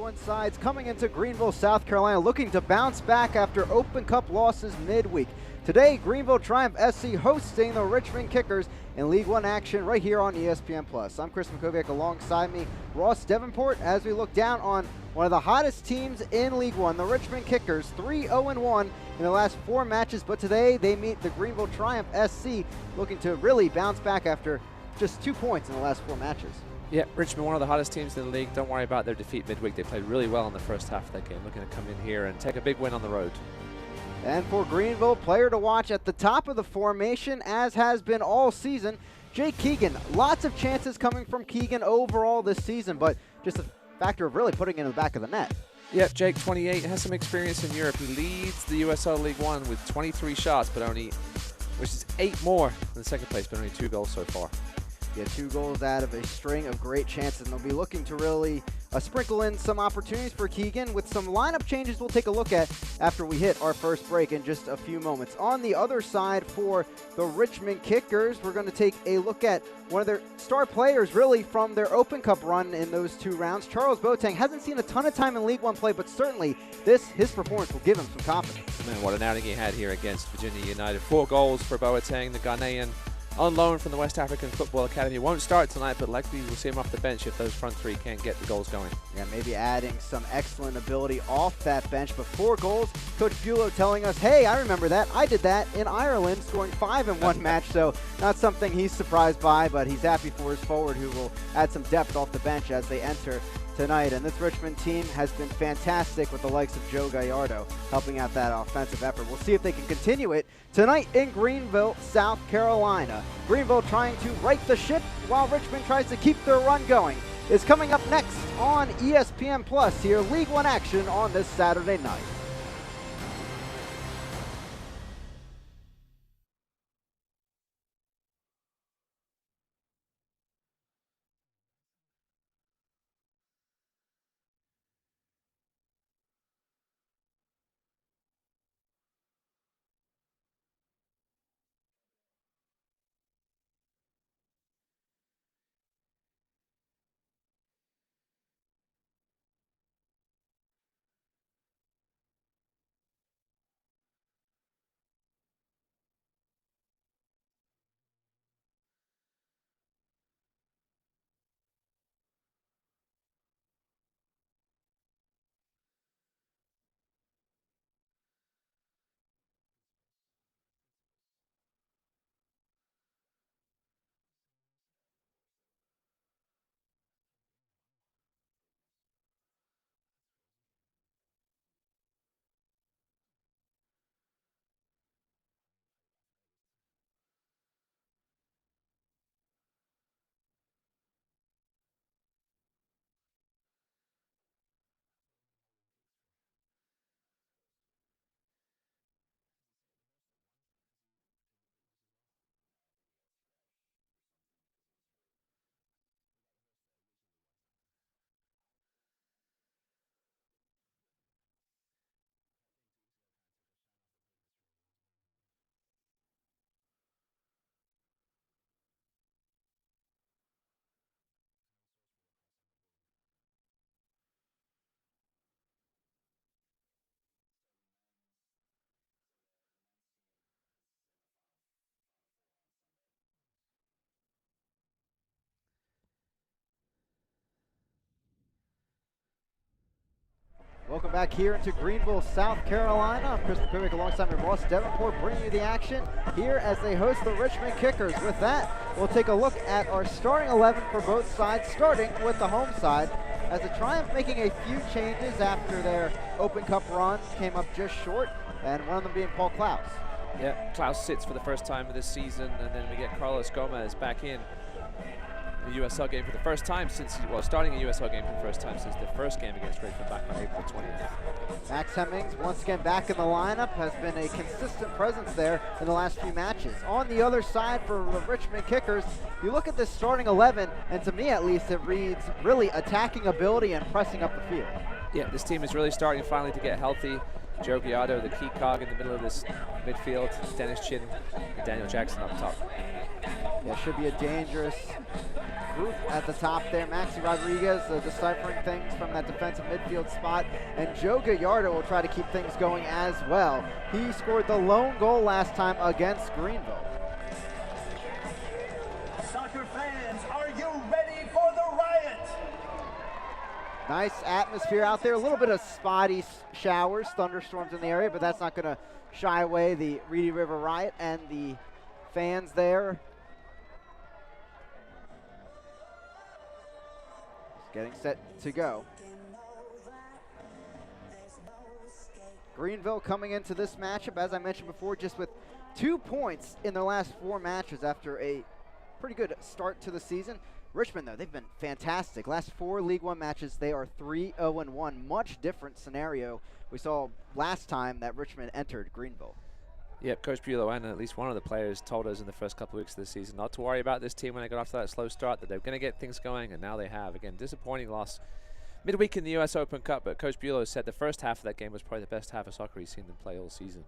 One sides coming into Greenville, South Carolina, looking to bounce back after Open Cup losses midweek. Today, Greenville Triumph SC hosting the Richmond Kickers in League One action right here on ESPN+. I'm Chris McCoviak, alongside me, Ross Davenport, as we look down on one of the hottest teams in League One, the Richmond Kickers, 3-0-1 in the last 4 matches, but today they meet the Greenville Triumph SC, looking to really bounce back after just 2 points in the last 4 matches. Yeah, Richmond, one of the hottest teams in the league. Don't worry about their defeat midweek. They played really well in the first half of that game. Looking to come in here and take a big win on the road. And for Greenville, player to watch at the top of the formation, as has been all season, Jake Keegan. Lots of chances coming from Keegan overall this season, but just a factor of really putting it in the back of the net. Yeah, Jake, 28, has some experience in Europe. He leads the USL League One with 23 shots, which is 8 more than second place, but only 2 goals so far. Yeah, 2 goals out of a string of great chances, and they'll be looking to really sprinkle in some opportunities for Keegan with some lineup changes we'll take a look at after we hit our first break in just a few moments. On the other side for the Richmond Kickers, we're going to take a look at one of their star players really from their Open Cup run in those 2 rounds. Charles Boateng hasn't seen a ton of time in League One play, but certainly his performance will give him some confidence. Man, what an outing he had here against Virginia United. 4 goals for Boateng, the Ghanaian, on loan from the West African Football Academy. Won't start tonight, but likely we'll see him off the bench if those front 3 can't get the goals going. Yeah, maybe adding some excellent ability off that bench. But 4 goals, Coach Bulow telling us, hey, I remember that. I did that in Ireland, scoring 5 in 1 match. So not something he's surprised by, but he's happy for his forward, who will add some depth off the bench as they enter tonight. And this Richmond team has been fantastic with the likes of Joe Gallardo helping out that offensive effort. We'll see if they can continue it tonight in Greenville, South Carolina. Greenville trying to right the ship while Richmond tries to keep their run going is coming up next on ESPN+, here League One action on this Saturday night. Welcome back here into Greenville, South Carolina. I'm Chris McCoviak alongside me, Ross Davenport, bringing you the action here as they host the Richmond Kickers. With that, we'll take a look at our starting 11 for both sides, starting with the home side, as the Triumph making a few changes after their Open Cup run came up just short, and one of them being Paul Klaus. Yeah, Klaus sits for the first time of this season, and then we get Carlos Gomez back in the USL game for the first time since, starting a USL game for the first time since the first game against Richmond back on April 20th. Max Hemmings, once again back in the lineup, has been a consistent presence there in the last few matches. On the other side for the Richmond Kickers, you look at this starting 11, and to me at least, it reads really attacking ability and pressing up the field. Yeah, this team is really starting finally to get healthy. Joe Gallardo, the key cog in the middle of this midfield, Dennis Chin, and Daniel Jackson up top. Yeah, should be a dangerous group at the top there. Maxi Rodriguez deciphering things from that defensive midfield spot. And Joe Gallardo will try to keep things going as well. He scored the lone goal last time against Greenville. Soccer fans, are you ready for the riot? Nice atmosphere out there. A little bit of spotty showers, thunderstorms in the area, but that's not going to shy away the Reedy River Riot and the fans there. Just getting set to go. Greenville coming into this matchup, as I mentioned before, just with 2 points in their last 4 matches after a pretty good start to the season. Richmond, though, they've been fantastic. Last 4 League One matches, they are 3-0-1. Much different scenario we saw last time that Richmond entered Greenville. Yep, Coach Bulow and at least one of the players told us in the first couple of weeks of the season not to worry about this team when they got off to that slow start, that they're going to get things going, and now they have. Again, disappointing loss midweek in the U.S. Open Cup, but Coach Bulow said the first half of that game was probably the best half of soccer he's seen them play all season.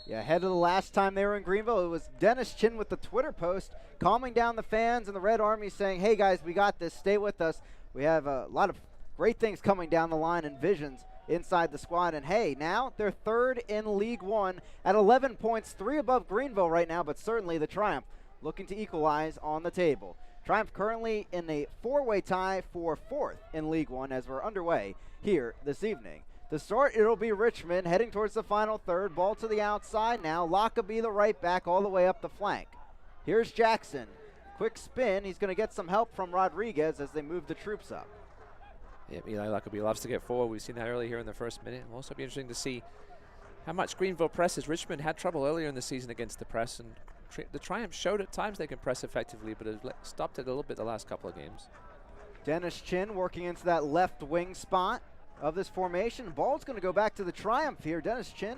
Yeah, ahead of the last time they were in Greenville, it was Dennis Chin with the Twitter post calming down the fans and the Red Army, saying, hey guys, we got this, stay with us. We have a lot of great things coming down the line and visions inside the squad. And hey, now they're 3rd in League One at 11 points, 3 above Greenville right now, but certainly the Triumph looking to equalize on the table. Triumph currently in a 4-way tie for 4th in League One as we're underway here this evening. To start, it'll be Richmond heading towards the final third. Ball to the outside now. Lockerbie, the right back, all the way up the flank. Here's Jackson. Quick spin. He's going to get some help from Rodriguez as they move the troops up. Yep, Eli Lockerbie loves to get forward. We've seen that early here in the first minute. It'll also be interesting to see how much Greenville presses. Richmond had trouble earlier in the season against the press, and the Triumph showed at times they can press effectively, but have stopped it a little bit the last couple of games. Dennis Chin working into that left wing spot of this formation. Ball's going to go back to the Triumph here. Dennis Chin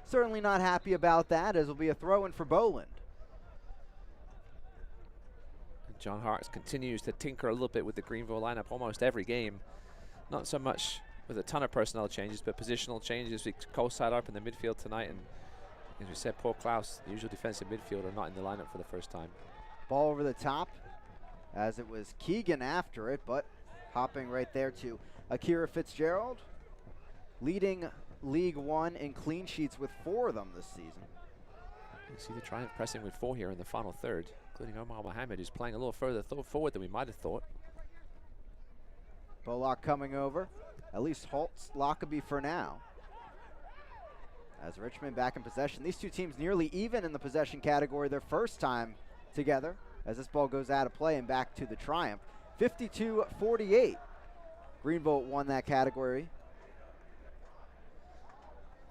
certainly not happy about that, as it'll be a throw-in for Boland. John Harks continues to tinker a little bit with the Greenville lineup almost every game. Not so much with a ton of personnel changes, but positional changes. We co-side up in the midfield tonight, and as we said, Paul Klaus, the usual defensive midfielder, not in the lineup for the first time. Ball over the top, as it was Keegan after it, but hopping right there to Akira Fitzgerald, leading League One in clean sheets with 4 of them this season. You see the Triumph pressing with 4 here in the final third, including Omar Mohammed, who's playing a little further forward than we might have thought. Bullock coming over, at least halts Lockerbie for now. As Richmond back in possession. These two teams nearly even in the possession category their first time together, as this ball goes out of play and back to the Triumph. 52-48. Greenville won that category.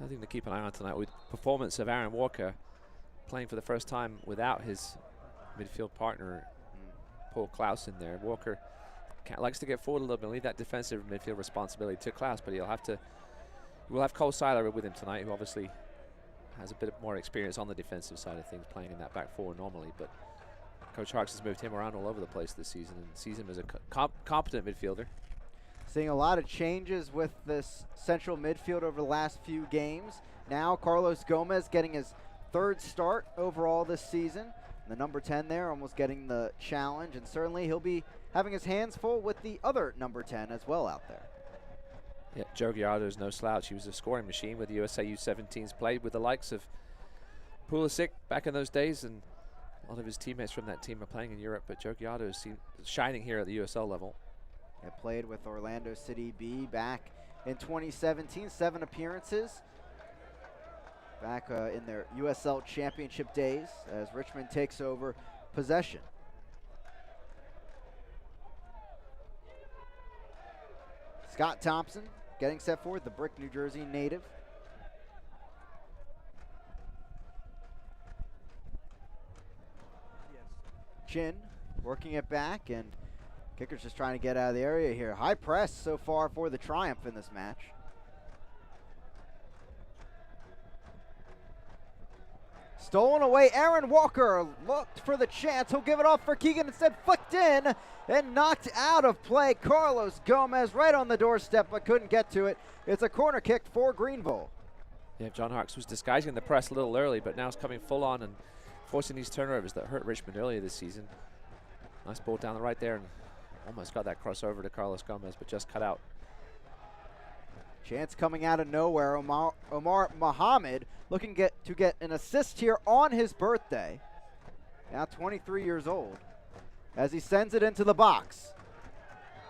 Nothing to keep an eye on tonight with performance of Aaron Walker playing for the first time without his midfield partner, Paul Klaus, in there. Walker likes to get forward a little bit and leave that defensive midfield responsibility to Klaus, but we'll have Cole Seiler with him tonight, who obviously has a bit more experience on the defensive side of things, playing in that back 4 normally, but Coach Harks has moved him around all over the place this season and sees him as a competent midfielder. Seeing a lot of changes with this central midfield over the last few games. Now Carlos Gomez getting his 3rd start overall this season. The number 10 there almost getting the challenge, and certainly he'll be having his hands full with the other number 10 as well out there. Yeah, Joe Gallardo is no slouch. He was a scoring machine with the USA U17s, played with the likes of Pulisic back in those days, and a lot of his teammates from that team are playing in Europe, but Joe Gallardo is shining here at the USL level. He played with Orlando City B back in 2017, 7 appearances back in their USL championship days as Richmond takes over possession. Scott Thompson getting set forward, the Brick, New Jersey native. Chin working it back, and kicker's just trying to get out of the area here. High press so far for the Triumph in this match. Stolen away, Aaron Walker looked for the chance. He'll give it off for Keegan, instead flicked in and knocked out of play. Carlos Gomez right on the doorstep, but couldn't get to it. It's a corner kick for Greenville. Yeah, John Harks was disguising the press a little early, but now it's coming full on and forcing these turnovers that hurt Richmond earlier this season. Nice ball down the right there, and almost got that crossover to Carlos Gomez, but just cut out. Chance coming out of nowhere. Omar Muhammad looking to get an assist here on his birthday. Now 23 years old. As he sends it into the box.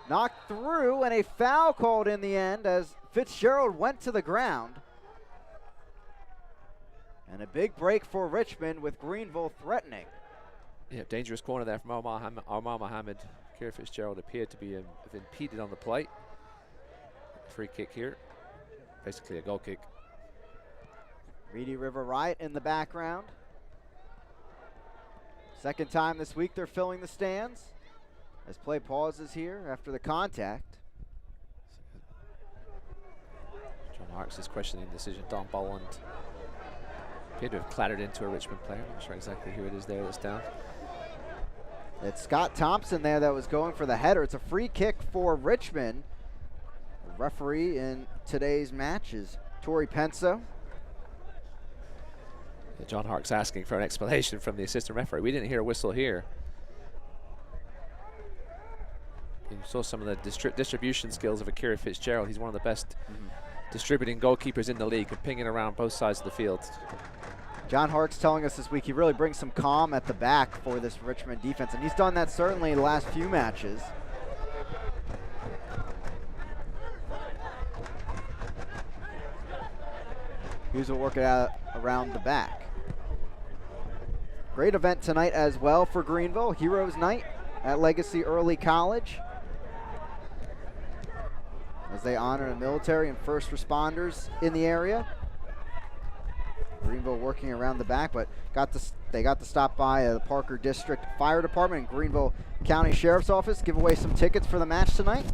Knocked through, and a foul called in the end as Fitzgerald went to the ground. And a big break for Richmond with Greenville threatening. Yeah, dangerous corner there from Omar Muhammad. Kira Fitzgerald appeared to be impeded on the plate. Free kick here. Basically a goal kick. Reedy River Riot in the background. Second time this week they're filling the stands as play pauses here after the contact. John Harks is questioning the decision. Don Bolland appeared to have clattered into a Richmond player. I'm not sure exactly who it is there that's down. It's Scott Thompson there that was going for the header. It's a free kick for Richmond. The referee in today's match is Tori Penso. Yeah, John Harks asking for an explanation from the assistant referee. We didn't hear a whistle here. You saw some of the distribution skills of Akira Fitzgerald. He's one of the best distributing goalkeepers in the league and pinging around both sides of the field. John Harks telling us this week he really brings some calm at the back for this Richmond defense, and he's done that certainly in the last few matches. Hughes will work it out around the back. Great event tonight as well for Greenville. Heroes Night at Legacy Early College, as they honor the military and first responders in the area. Greenville working around the back, but they got to stop by the Parker District Fire Department and Greenville County Sheriff's Office, give away some tickets for the match tonight.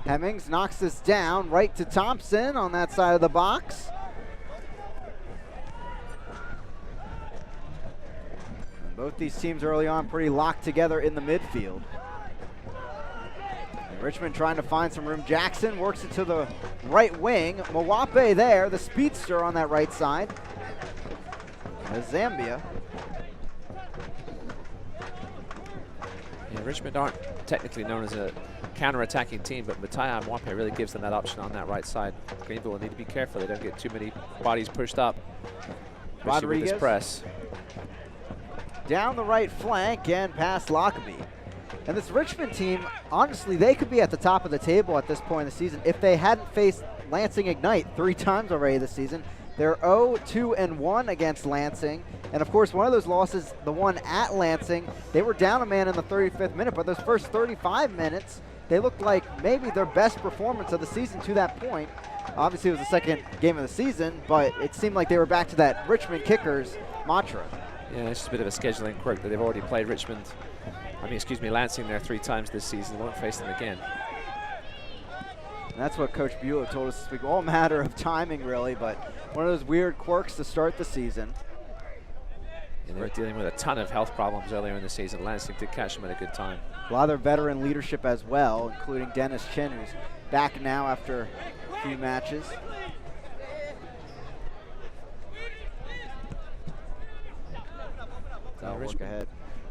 Hemmings knocks this down right to Thompson on that side of the box. And both these teams early on pretty locked together in the midfield. And Richmond trying to find some room. Jackson works it to the right wing. Mwape there, the speedster on that right side. Zambia. Yeah, Richmond aren't technically known as a counter-attacking team, but Mataya Mwape really gives them that option on that right side. Greenville will need to be careful they don't get too many bodies pushed up. Rodriguez with this press. Down the right flank and past Lockerbie. And this Richmond team, honestly, they could be at the top of the table at this point in the season if they hadn't faced Lansing Ignite 3 times already this season. They're 0-2-1 against Lansing. And of course, one of those losses, the one at Lansing, they were down a man in the 35th minute, but those first 35 minutes, they looked like maybe their best performance of the season to that point. Obviously, it was the second game of the season, but it seemed like they were back to that Richmond kickers mantra. Yeah, it's just a bit of a scheduling quirk that they've already played Lansing there 3 times this season. They won't face them again. And that's what Coach Bueller told us this week. All a matter of timing, really, but one of those weird quirks to start the season. And they were dealing with a ton of health problems earlier in the season. Lansing did catch them at a good time. A lot of their veteran leadership as well, including Dennis Chin, who's back now after a few matches.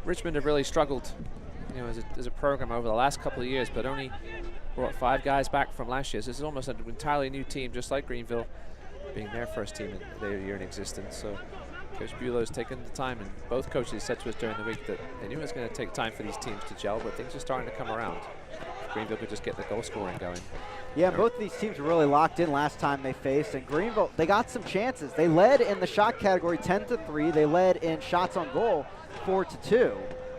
Richmond have really struggled, as a program over the last couple of years, but only brought 5 guys back from last year. So this is almost an entirely new team, just like Greenville, being their first team in their year in existence. So Coach Bueller's taken the time, and both coaches said to us during the week that they knew it was going to take time for these teams to gel, but things are starting to come around. Greenville could just get the goal scoring going. Yeah, both of these teams were really locked in last time they faced, and Greenville, they got some chances. They led in the shot category 10-3. They led in shots on goal 4-2.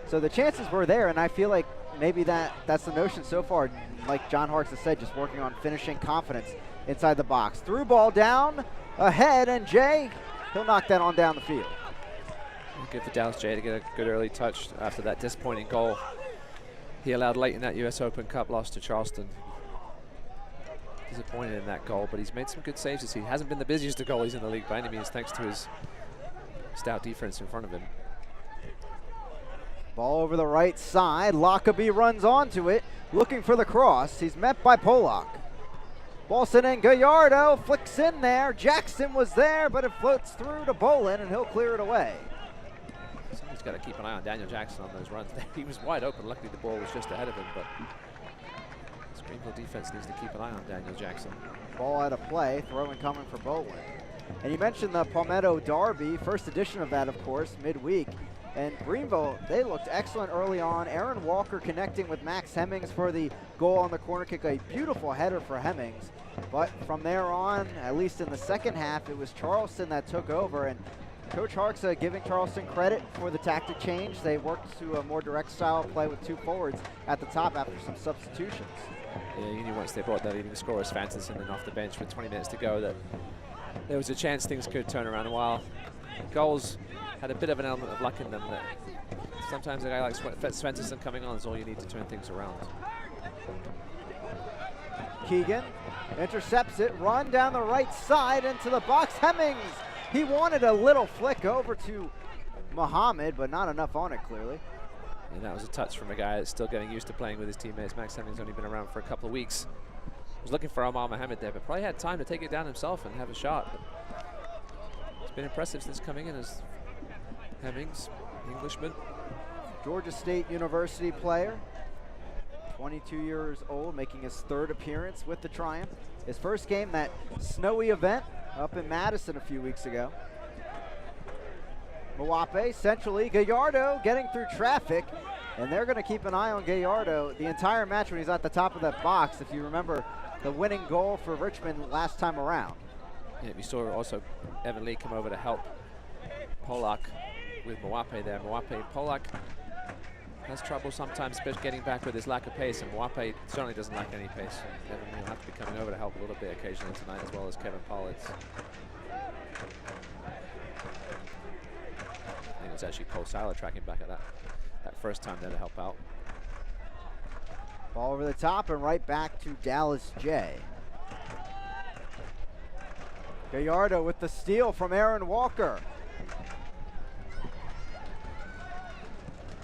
So the chances were there, and I feel like maybe that's the notion so far. Like John Harks has said, just working on finishing confidence inside the box. Through ball down, ahead, and Jay, he'll knock that on down the field. Good for Dallas Jay to get a good early touch after that disappointing goal he allowed late in that US Open Cup loss to Charleston. Disappointed in that goal, but he's made some good saves this season. He hasn't been the busiest of goalies in the league by any means, thanks to his stout defense in front of him. Ball over the right side. Lockerbie runs onto it, looking for the cross. He's met by Polak. Ball sent in, Gallardo flicks in there. Jackson was there, but it floats through to Bolin, and he'll clear it away. Somebody's got to keep an eye on Daniel Jackson on those runs. He was wide open. Luckily, the ball was just ahead of him, but this Greenville defense needs to keep an eye on Daniel Jackson. Ball out of play, throwing coming for Bolin. And you mentioned the Palmetto Derby, first edition of that, of course, midweek. And Greenville, they looked excellent early on. Aaron Walker connecting with Max Hemmings for the goal on the corner kick. A beautiful header for Hemmings. But from there on, at least in the second half, it was Charleston that took over. And Coach Harksa giving Charleston credit for the tactic change. They worked to a more direct style of play with 2 forwards at the top after some substitutions. Yeah, you knew once they brought that leading scorer as Fantasson in off the bench with 20 minutes to go that there was a chance things could turn around. While goals had a bit of an element of luck in them, that sometimes a guy like Svensson coming on is all you need to turn things around. Keegan intercepts it, run down the right side into the box. Hemmings, he wanted a little flick over to Muhammad, but not enough on it, clearly. And that was a touch from a guy that's still getting used to playing with his teammates. Max Hemmings only been around for a couple of weeks. Was looking for Omar Mohammed there, but probably had time to take it down himself and have a shot. But it's been impressive since coming in as Hemmings, Englishman. Georgia State University player, 22 years old, making his 3rd appearance with the Triumph. His first game, that snowy event up in Madison a few weeks ago. Mwape, centrally, Gallardo getting through traffic, and they're going to keep an eye on Gallardo the entire match when he's at the top of that box. If you remember the winning goal for Richmond last time around. Yeah, we saw also Evan Lee come over to help Polak with Mwape there. Polak has trouble sometimes getting back with his lack of pace, and Mwape certainly doesn't lack any pace. Evan Lee will have to be coming over to help a little bit occasionally tonight, as well as Kevin Pollitz. I think it's actually Paul Seiler tracking back at that first time there to help out. Ball over the top and right back to Dallas J. Gallardo with the steal from Aaron Walker.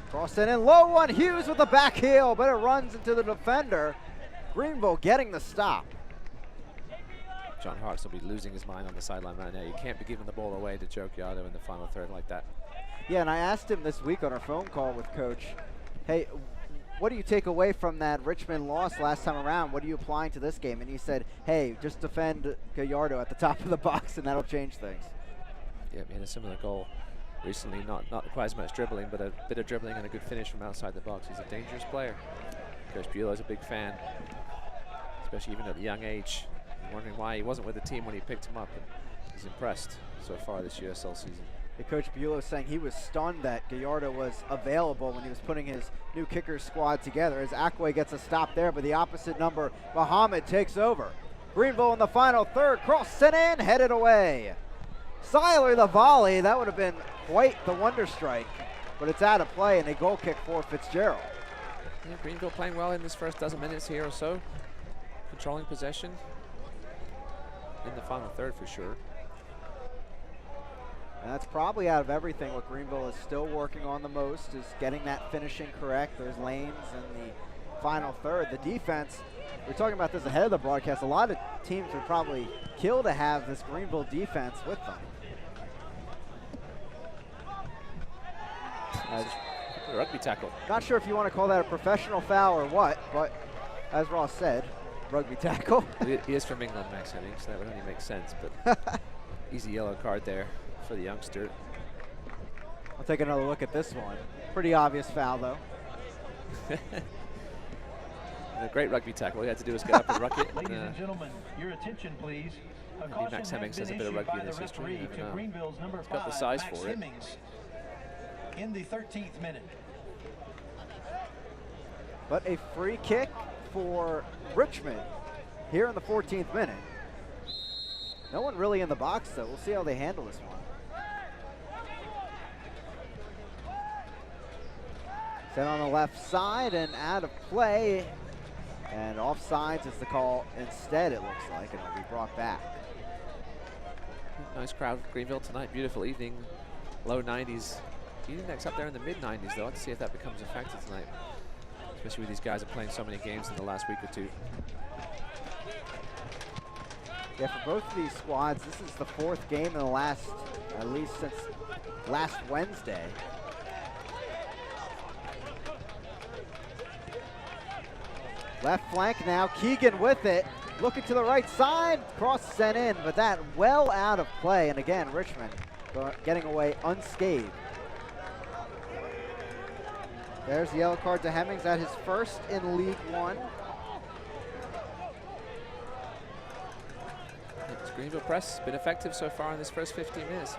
Cross it in, low one, Hughes with the back heel, but it runs into the defender. Greenville getting the stop. John Hartz will be losing his mind on the sideline right now. You can't be giving the ball away to Joe Gallardo in the final third like that. Yeah, and I asked him this week on our phone call with Coach, hey, what do you take away from that Richmond loss last time around? What are you applying to this game? And he said, hey, just defend Gallardo at the top of the box, and that'll change things. Yeah, he had a similar goal recently, not quite as much dribbling, but a bit of dribbling and a good finish from outside the box. He's a dangerous player. Coach Bulow's a big fan, especially even at a young age. I'm wondering why he wasn't with the team when he picked him up, but he's impressed so far this USL season. Coach Bulow saying he was stunned that Gallardo was available when he was putting his new kicker squad together, as Akwe gets a stop there, but the opposite number, Muhammad, takes over. Greenville in the final third, cross sent in, headed away. Seiler the volley, that would have been quite the wonder strike, but it's out of play and a goal kick for Fitzgerald. Yeah, Greenville playing well in this first dozen minutes here or so, controlling possession in the final third for sure. And that's probably out of everything what Greenville is still working on the most, is getting that finishing correct. There's lanes in the final third. The defense, we were talking about this ahead of the broadcast, a lot of teams would probably kill to have this Greenville defense with them. A rugby tackle. Not sure if you want to call that a professional foul or what, but as Ross said, rugby tackle. He is from England, Max Hemmings, so that would only make sense, but easy yellow card there for the youngster. I'll take another look at this one. Pretty obvious foul, though. A great rugby tackle. All he had to do was get up and ruck it. Ladies and gentlemen, your attention, please. Maybe Max Hemmings has a bit of rugby in his history. He's got the size for it. In the 13th minute. But a free kick for Richmond here in the 14th minute. No one really in the box, though. We'll see how they handle this one. Set on the left side and out of play. And offsides is the call instead, it looks like, and it'll be brought back. Nice crowd for Greenville tonight. Beautiful evening. Low 90s. Unionec's up there in the mid 90s, though. Let's see if that becomes a factor tonight, especially with these guys are playing so many games in the last week or two. Yeah, for both of these squads, this is the 4th game in the last, at least since last Wednesday. Left flank now, Keegan with it. Looking to the right side, cross sent in, but that well out of play. And again, Richmond getting away unscathed. There's the yellow card to Hemmings at his first in League One. Greenville press has been effective so far in this first 15 minutes.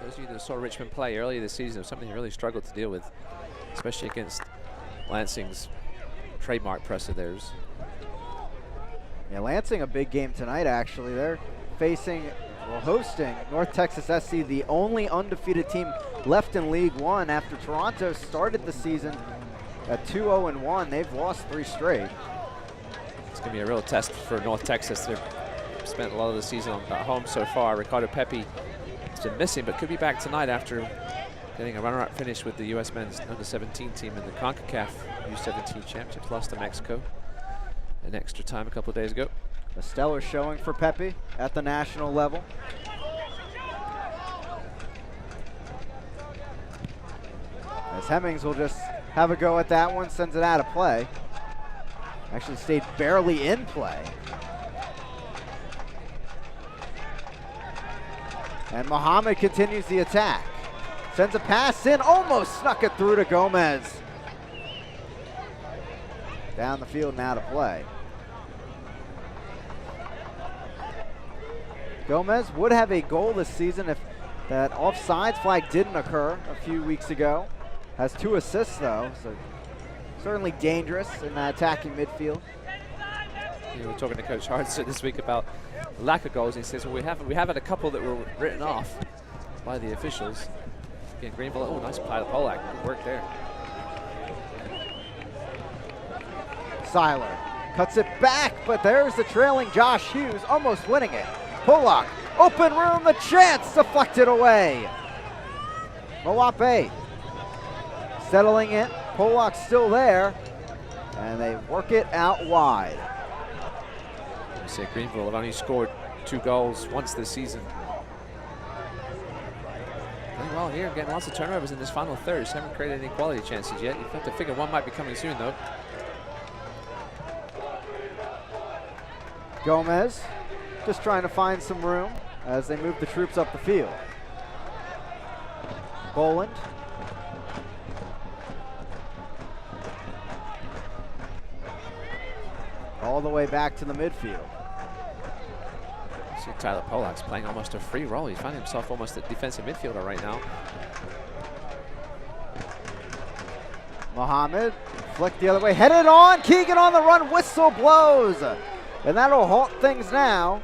Those of you that saw Richmond play earlier this season, it was something they really struggled to deal with, especially against Lansing's trademark press of theirs. Yeah, Lansing a big game tonight, actually. They're hosting North Texas SC, the only undefeated team left in League One after Toronto started the season at 2-0-1. They've lost 3 straight. It's going to be a real test for North Texas. They've spent a lot of the season at home so far. Ricardo Pepe has been missing, but could be back tonight after getting a runner-up finish with the U.S. men's under-17 team in the CONCACAF U17 Championships. Lost to Mexico in extra time a couple of days ago. A stellar showing for Pepe at the national level. As Hemmings will just have a go at that one, sends it out of play. Actually stayed barely in play. And Muhammad continues the attack. Sends a pass in, almost snuck it through to Gomez. Down the field and out of play. Gomez would have a goal this season if that offsides flag didn't occur a few weeks ago. Has 2 assists though, so certainly dangerous in that attacking midfield. We were talking to Coach Hardson this week about lack of goals. He says, well, we have had a couple that were written off by the officials. Again, Greenville, oh, nice play to Polak. Good work there. Seiler cuts it back, but there's the trailing Josh Hughes, almost winning it. Polak, open room, the chance, deflected away. Moape settling it, Polak's still there, and they work it out wide. I say Greenville have only scored 2 goals once this season. Playing well here, getting lots of turnovers in this final third. Just haven't created any quality chances yet. You have to figure one might be coming soon though. Gomez just trying to find some room as they move the troops up the field. Boland. All the way back to the midfield. See Tyler Polak's playing almost a free role. He's finding himself almost a defensive midfielder right now. Muhammad flicked the other way, headed on, Keegan on the run, whistle blows. And that'll halt things now.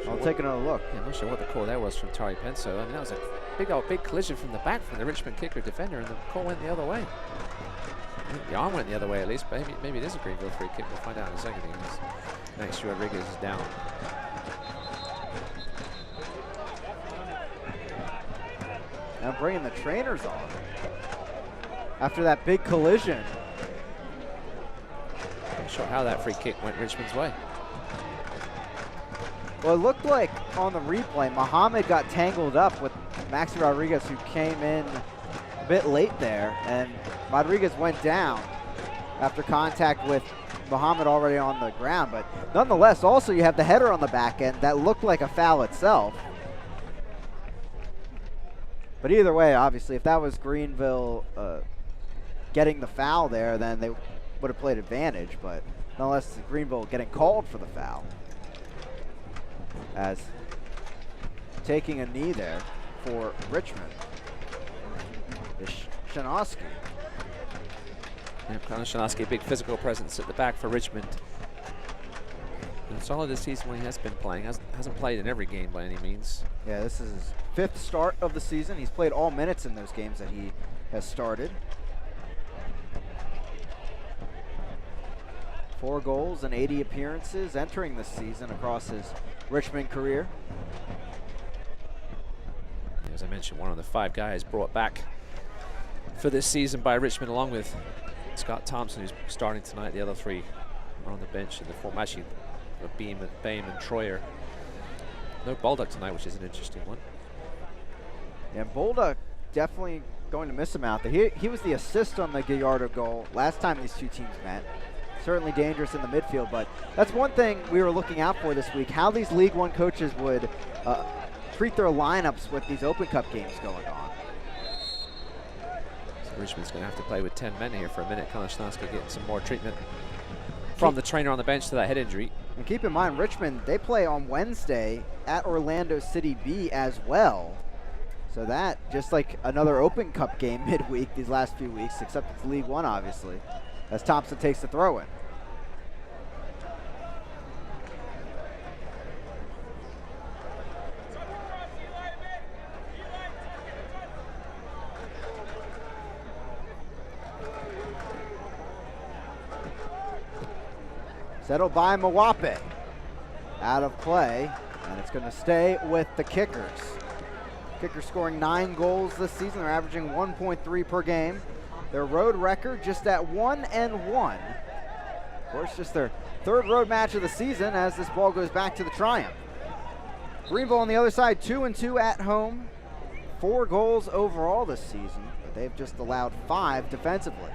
I'll take another look. Yeah, I'm not sure what the call there was from Tari Penso. I mean, that was a big collision from the back from the Richmond kicker defender, and the call went the other way. I think the arm went the other way at least, but maybe it is a Greenville free kick. We'll find out in a second. Next, Rodriguez is down. Now bringing the trainers on. After that big collision. Not sure how that free kick went Richmond's way. Well, it looked like on the replay, Muhammad got tangled up with Maxi Rodriguez, who came in a bit late there, and Rodriguez went down after contact with Muhammad already on the ground. But nonetheless, also you have the header on the back end that looked like a foul itself. But either way, obviously, if that was Greenville getting the foul there, then they would have played advantage. But nonetheless, Greenville getting called for the foul. As taking a knee there for Richmond is Shanoski. Yeah, Connor Shanoski, a big physical presence at the back for Richmond. Been solid this season when he has been playing. Hasn't played in every game by any means. Yeah, this is his 5th start of the season. He's played all minutes in those games that he has started. 4 goals and 80 appearances entering this season across his Richmond career. As I mentioned, one of the 5 guys brought back for this season by Richmond, along with Scott Thompson, who's starting tonight. The other three are on the bench in the form. Actually, Beam and Troyer. No Baldock tonight, which is an interesting one. Yeah, Baldock definitely going to miss him out there. He was the assist on the Gallardo goal last time these two teams met. Certainly dangerous in the midfield, but that's one thing we were looking out for this week, how these League One coaches would treat their lineups with these Open Cup games going on. So Richmond's going to have to play with 10 men here for a minute. Konechnowski getting some more treatment from the trainer on the bench to that head injury. And keep in mind, Richmond, they play on Wednesday at Orlando City B as well. So that, just like another Open Cup game midweek these last few weeks, except it's League One, obviously, as Thompson takes the throw-in. Settled by Mwape. Out of play, and it's going to stay with the Kickers. Kickers scoring 9 goals this season. They're averaging 1.3 per game. Their road record just at 1-1. Of course, just their 3rd road match of the season as this ball goes back to the Triumph. Greenville on the other side, 2-2 at home. 4 goals overall this season, but they've just allowed 5 defensively.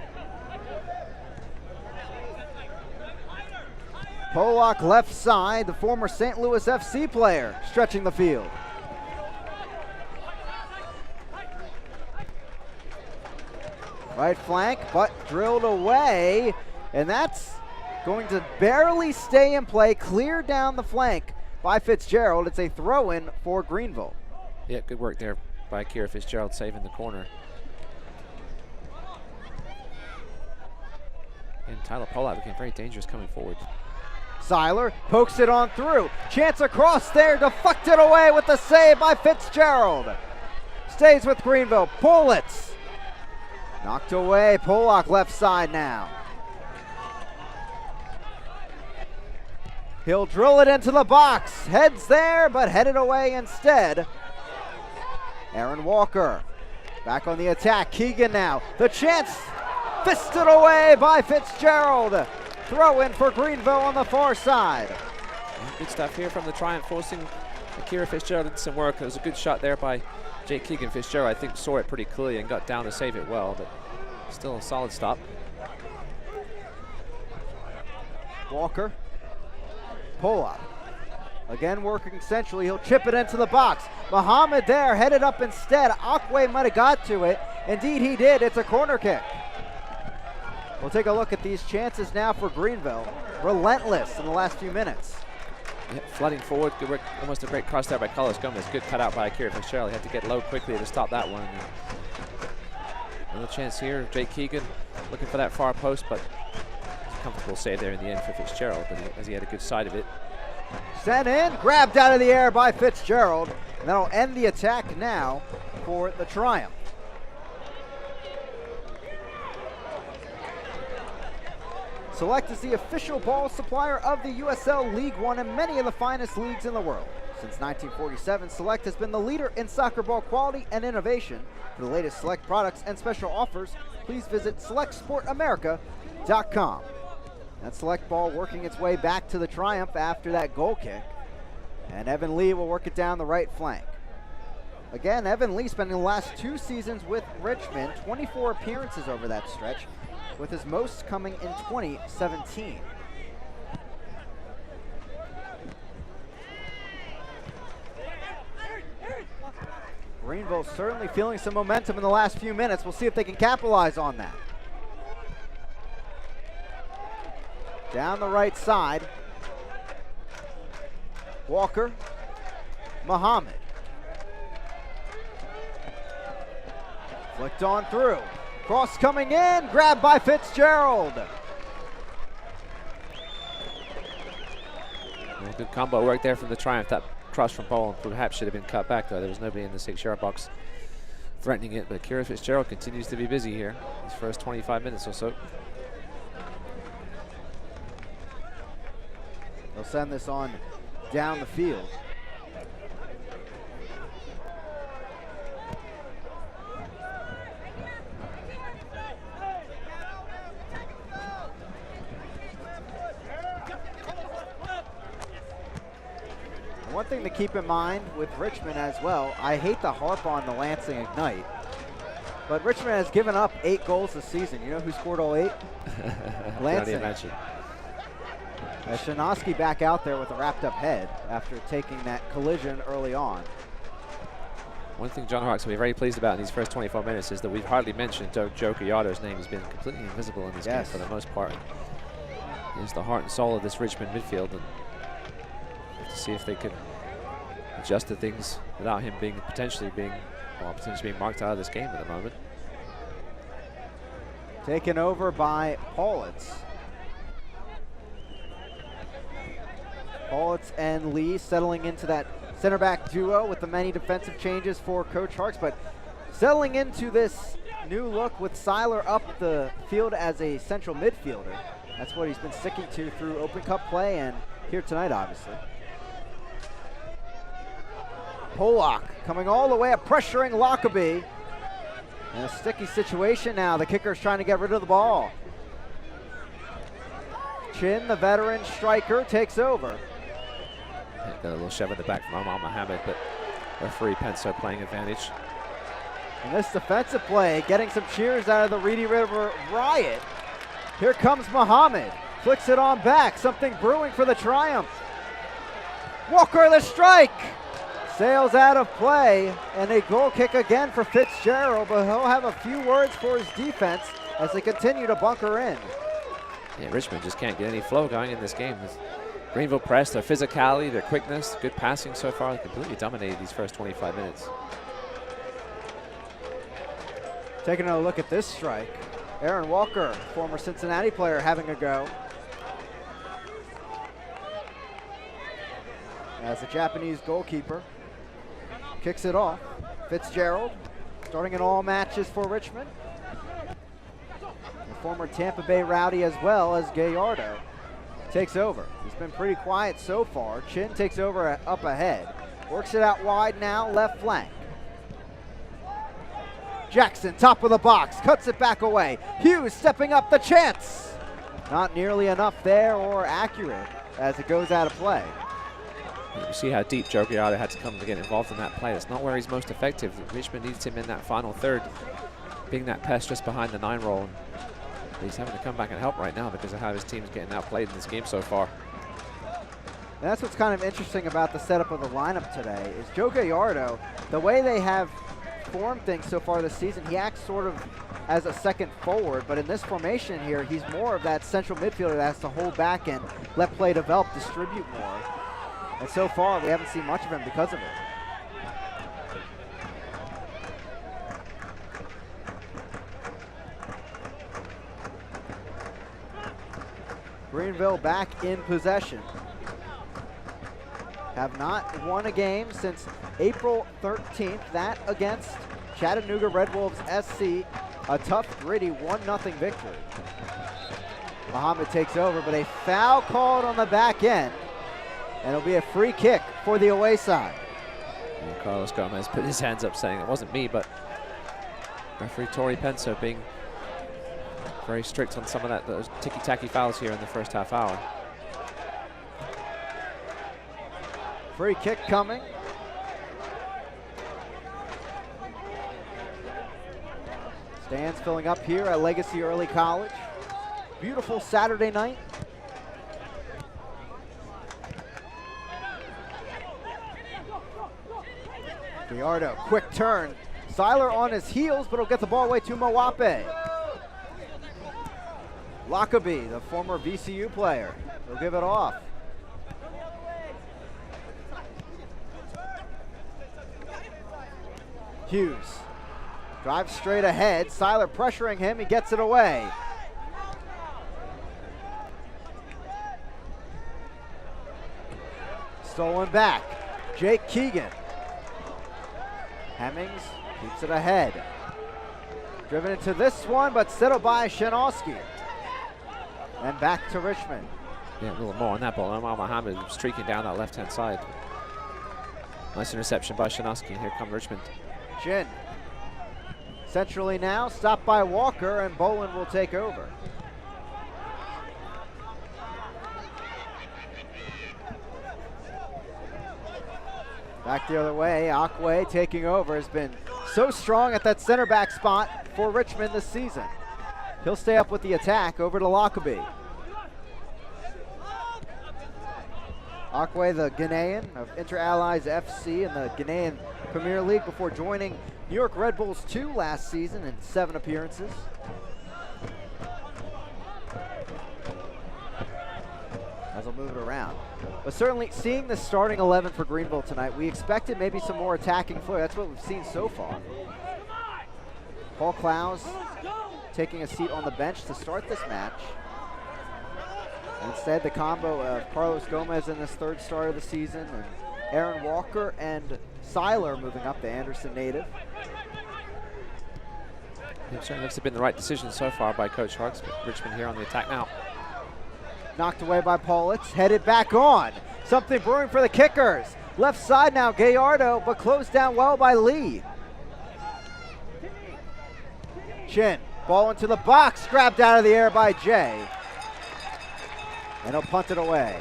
Polak left side, the former St. Louis FC player, stretching the field. Right flank, but drilled away, and that's going to barely stay in play, clear down the flank by Fitzgerald. It's a throw-in for Greenville. Yeah, good work there by Kira Fitzgerald, saving the corner. And Tyler Polak became very dangerous coming forward. Seiler pokes it on through. Chance across there, deflected away with the save by Fitzgerald. Stays with Greenville. Politz knocked away. Polak left side now. He'll drill it into the box. Heads there, but headed away instead. Aaron Walker back on the attack. Keegan now. The chance fisted away by Fitzgerald. Throw in for Greenville on the far side. Good stuff here from the Triumph, forcing Akira Fitzgerald into some work. It was a good shot there by Jake Keegan. Fitzgerald, I think, saw it pretty clearly and got down to save it well, but still a solid stop. Walker. Polak. Again working centrally. He'll chip it into the box. Muhammad there, headed up instead. Akwe might have got to it. Indeed he did. It's a corner kick. We'll take a look at these chances now for Greenville. Relentless in the last few minutes. Yeah, flooding forward, good work, almost a great cross there by Carlos Gomez. Good cut out by Akira Fitzgerald. He had to get low quickly to stop that one. Another chance here, Jake Keegan looking for that far post, but it's a comfortable save there in the end for Fitzgerald, but as he had a good side of it. Sent in, grabbed out of the air by Fitzgerald, and that'll end the attack now for the Triumph. Select is the official ball supplier of the USL League One and many of the finest leagues in the world. Since 1947, Select has been the leader in soccer ball quality and innovation. For the latest Select products and special offers, please visit SelectSportAmerica.com. That Select ball working its way back to the Triumph after that goal kick. And Evan Lee will work it down the right flank. Again, Evan Lee spending the last 2 seasons with Richmond, 24 appearances over that stretch, with his most coming in 2017. Greenville certainly feeling some momentum in the last few minutes. We'll see if they can capitalize on that. Down the right side. Walker. Muhammad. Flicked on through. Cross coming in, grabbed by Fitzgerald. Good combo work there from the Triumph. That cross from Boland perhaps should have been cut back, though. There was nobody in the 6-yard box threatening it, but Kira Fitzgerald continues to be busy here his first 25 minutes or so. They'll send this on down the field. one thing to keep in mind with Richmond as well, I hate to harp on the Lansing Ignite, but Richmond has given up 8 goals this season. You know who scored all 8? Lansing. Shinosky back out there with a wrapped up head after taking that collision early on. One thing John Hawks will be very pleased about in these first 24 minutes is that we've hardly mentioned Joe Gallardo's name. He's been completely invisible in this game for the most part. He's the heart and soul of this Richmond midfield, and to see if they can adjust to things without him being potentially being marked out of this game at the moment. Taken over by Paulitz. Paulitz and Lee settling into that center back duo with the many defensive changes for Coach Harks, but settling into this new look with Seiler up the field as a central midfielder. That's what he's been sticking to through Open Cup play and here tonight, obviously. Polak coming all the way up, pressuring Lockerbie. In a sticky situation now. The kicker's trying to get rid of the ball. Chin, the veteran striker, takes over. Got a little shove in the back from Omar Mohammed, but referee Penso playing advantage. And this defensive play getting some cheers out of the Reedy River Riot. Here comes Mohammed. Flicks it on back. Something brewing for the Triumph. Walker the strike. Sails out of play, and a goal kick again for Fitzgerald, but he'll have a few words for his defense as they continue to bunker in. Yeah, Richmond just can't get any flow going in this game. Greenville press, their physicality, their quickness, good passing so far, they completely dominated these first 25 minutes. Taking a look at this strike. Aaron Walker, former Cincinnati player, having a go. As the Japanese goalkeeper kicks it off. Fitzgerald starting in all matches for Richmond. The former Tampa Bay Rowdy as well as Gallardo takes over. He's been pretty quiet so far. Chin takes over up ahead. Works it out wide now, left flank. Jackson, top of the box, cuts it back away. Hughes stepping up the chance. Not nearly enough there or accurate as it goes out of play. You see how deep Joe Gallardo had to come to get involved in that play. That's not where he's most effective. Richmond needs him in that final third, being that pest just behind the 9 roll. He's having to come back and help right now because of how his team's getting outplayed in this game so far. And that's what's kind of interesting about the setup of the lineup today is Joe Gallardo, the way they have formed things so far this season, he acts sort of as a second forward, but in this formation here, he's more of that central midfielder that has to hold back and let play develop, distribute more. And so far, we haven't seen much of him because of it. Greenville back in possession. Have not won a game since April 13th. That against Chattanooga Red Wolves SC. A tough, gritty 1-0 victory. Mohammed takes over, but a foul called on the back end. And it'll be a free kick for the away side. And Carlos Gomez put his hands up saying it wasn't me, but referee Tori Penso being very strict on some of those ticky-tacky fouls here in the first half hour. Free kick coming. Stands filling up here at Legacy Early College. Beautiful Saturday night. Gallardo, quick turn. Seiler on his heels, but he'll get the ball away to Mowape. Lockerbie, the former VCU player, will give it off. Hughes drives straight ahead. Seiler pressuring him. He gets it away. Stolen back. Jake Keegan. Hemmings keeps it ahead. Driven into this one, but settled by Shinosky. And back to Richmond. Yeah, a little more on that ball. Omar Mohammed streaking down that left-hand side. Nice interception by Shinosky. Here come Richmond. Chin. Centrally now, stopped by Walker, and Boland will take over. Back the other way, Akwe taking over, has been so strong at that center back spot for Richmond this season. He'll stay up with the attack over to Lockerbie. Akwe, the Ghanaian of Inter Allies FC in the Ghanaian Premier League before joining New York Red Bulls 2 last season in 7 appearances. As he'll move it around. But certainly seeing the starting 11 for Greenville tonight, we expected maybe some more attacking flair. That's what we've seen so far. Paul Clowes taking a seat on the bench to start this match. Instead, the combo of Carlos Gomez in his 3rd start of the season, and Aaron Walker and Seiler moving up, the Anderson native. It certainly looks to have been the right decision so far by Coach Harks, but Richmond here on the attack now. Knocked away by Paulitz, headed back on. Something brewing for the kickers. Left side now, Gallardo, but closed down well by Lee. Chin, ball into the box, grabbed out of the air by Jay. And he'll punt it away.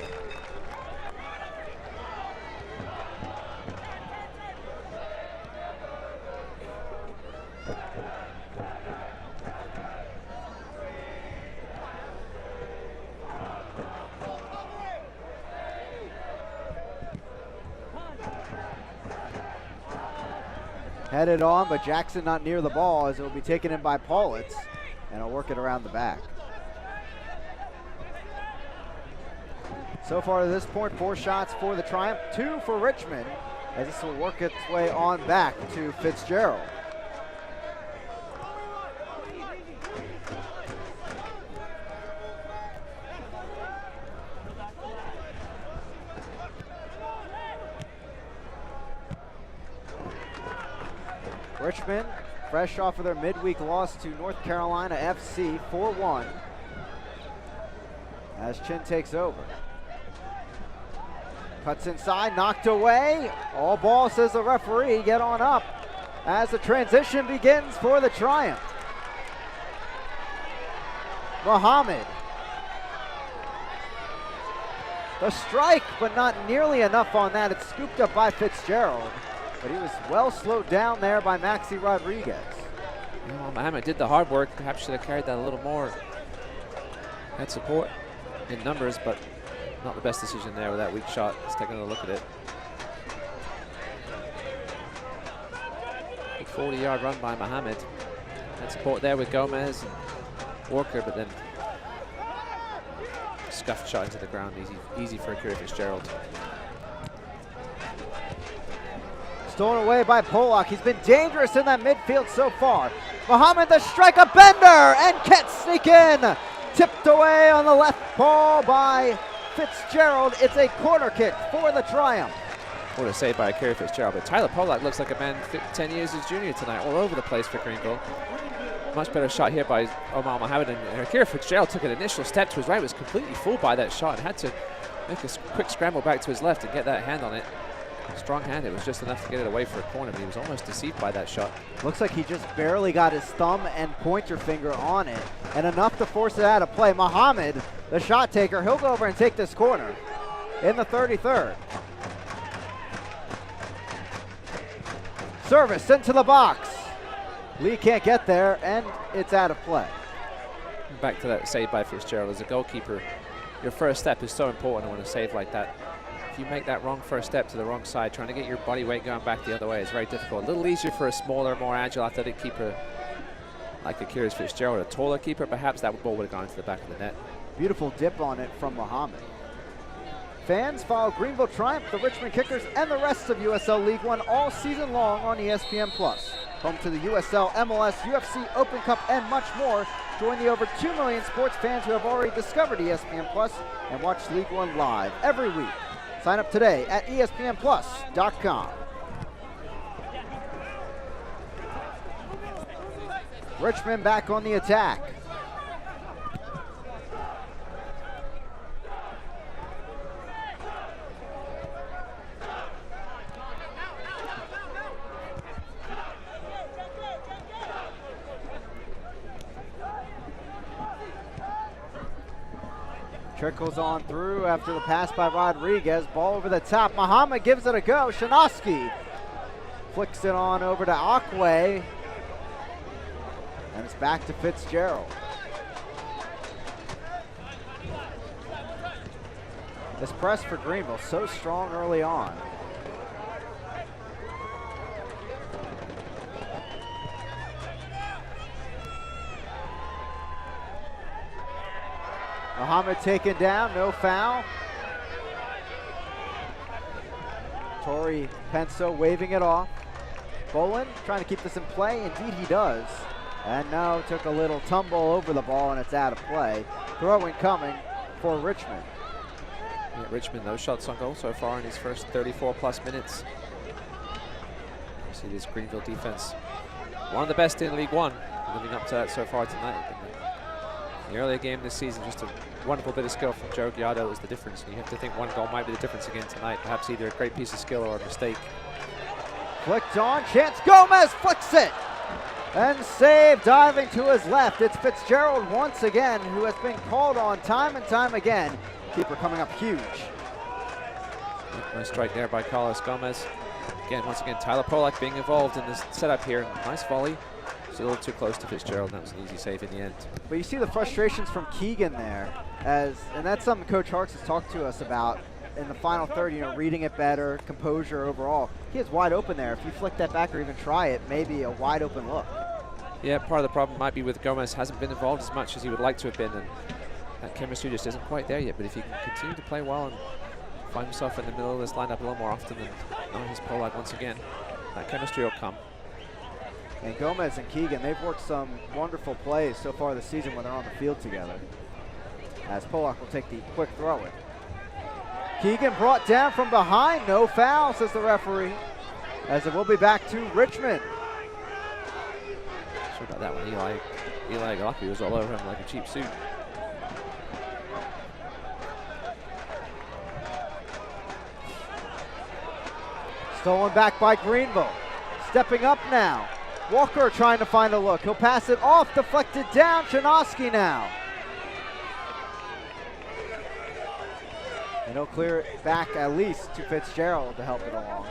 Headed on, but Jackson not near the ball as it will be taken in by Paulitz, and he'll work it around the back. So far to this point, 4 shots for the Triumph, 2 for Richmond, as this will work its way on back to Fitzgerald. Richmond, fresh off of their midweek loss to North Carolina FC, 4-1, as Chin takes over. Cuts inside, knocked away. All ball, says the referee. Get on up as the transition begins for the Triumph. Muhammad. The strike, but not nearly enough on that. It's scooped up by Fitzgerald, but he was well slowed down there by Maxi Rodriguez. Well, Muhammad did the hard work. Perhaps should have carried that a little more. Had support in numbers, but not the best decision there with that weak shot. Let's take another look at it. Big 40-yard run by Muhammad. Had support there with Gomez and Walker, but then scuffed shot into the ground. Easy for Akira Fitzgerald. Stolen away by Pollock. He's been dangerous in that midfield so far. Muhammad the strike, a bender, and can't sneak in. Tipped away on the left paw by Fitzgerald. It's a corner kick for the Triumph. What a save by Akira Fitzgerald. But Tyler Pollock looks like a man 10 years his junior tonight, all over the place for Greenville. Much better shot here by Omar Mohammed, and Akira Fitzgerald took an initial step to his right, was completely fooled by that shot, and had to make a quick scramble back to his left and get that hand on it. Strong hand, it was just enough to get it away for a corner, but he was almost deceived by that shot. Looks like he just barely got his thumb and pointer finger on it, and enough to force it out of play. Muhammad, the shot taker, he'll go over and take this corner in the 33rd. Service into the box. Lee can't get there, and it's out of play. Back to that save by Fitzgerald. As a goalkeeper, your first step is so important on a save like that. If you make that wrong first step to the wrong side, trying to get your body weight going back the other way is very difficult. A little easier for a smaller, more agile, athletic keeper like Akira Fitzgerald. A taller keeper, perhaps that ball would have gone into the back of the net. Beautiful dip on it from Muhammad. Fans follow Greenville Triumph, the Richmond Kickers, and the rest of USL League One all season long on ESPN+. Home to the USL, MLS, UFC, Open Cup, and much more. Join the over 2 million sports fans who have already discovered ESPN+ and watch League One live every week. Sign up today at ESPNplus.com. Richmond back on the attack. Trickles on through after the pass by Rodriguez. Ball over the top. Muhammad gives it a go. Shanoski flicks it on over to Akwe. And it's back to Fitzgerald. This press for Greenville so strong early on. Muhammad taken down, no foul. Tori Penso waving it off. Bolin trying to keep this in play. Indeed he does. And now took a little tumble over the ball and it's out of play. Throwing coming for Richmond. Yeah, Richmond, no shots on goal so far in his first 34+ minutes. You see this Greenville defense, one of the best in League One, living up to that so far tonight. In the earlier game this season, just a wonderful bit of skill from Joe Giardo was the difference. And you have to think one goal might be the difference again tonight. Perhaps either a great piece of skill or a mistake. Flicked on, chance, Gomez flicks it! And save, diving to his left. It's Fitzgerald once again, who has been called on time and time again. Keeper coming up huge. Nice strike there by Carlos Gomez. Again, once again, Tyler Polak being involved in this setup here. Nice volley. It's a little too close to Fitzgerald. That was an easy save in the end. But you see the frustrations from Keegan there, and that's something Coach Harks has talked to us about in the final third, you know, reading it better, composure overall. He is wide open there. If you flick that back or even try it, maybe a wide open look. Yeah, part of the problem might be with Gomez hasn't been involved as much as he would like to have been, and that chemistry just isn't quite there yet. But if he can continue to play well and find himself in the middle of this lineup a little more often than his Polak once again, that chemistry will come. And Gomez and Keegan, they've worked some wonderful plays so far this season when they're on the field together. As Polak will take the quick throw in. Keegan brought down from behind, no foul, says the referee. As it will be back to Richmond. Sure about that one, Eli Galaki was all over him like a cheap suit. Stolen back by Greenville. Stepping up now. Walker trying to find a look. He'll pass it off, deflected down. Chinoski now. And he'll clear it back at least to Fitzgerald to help it along.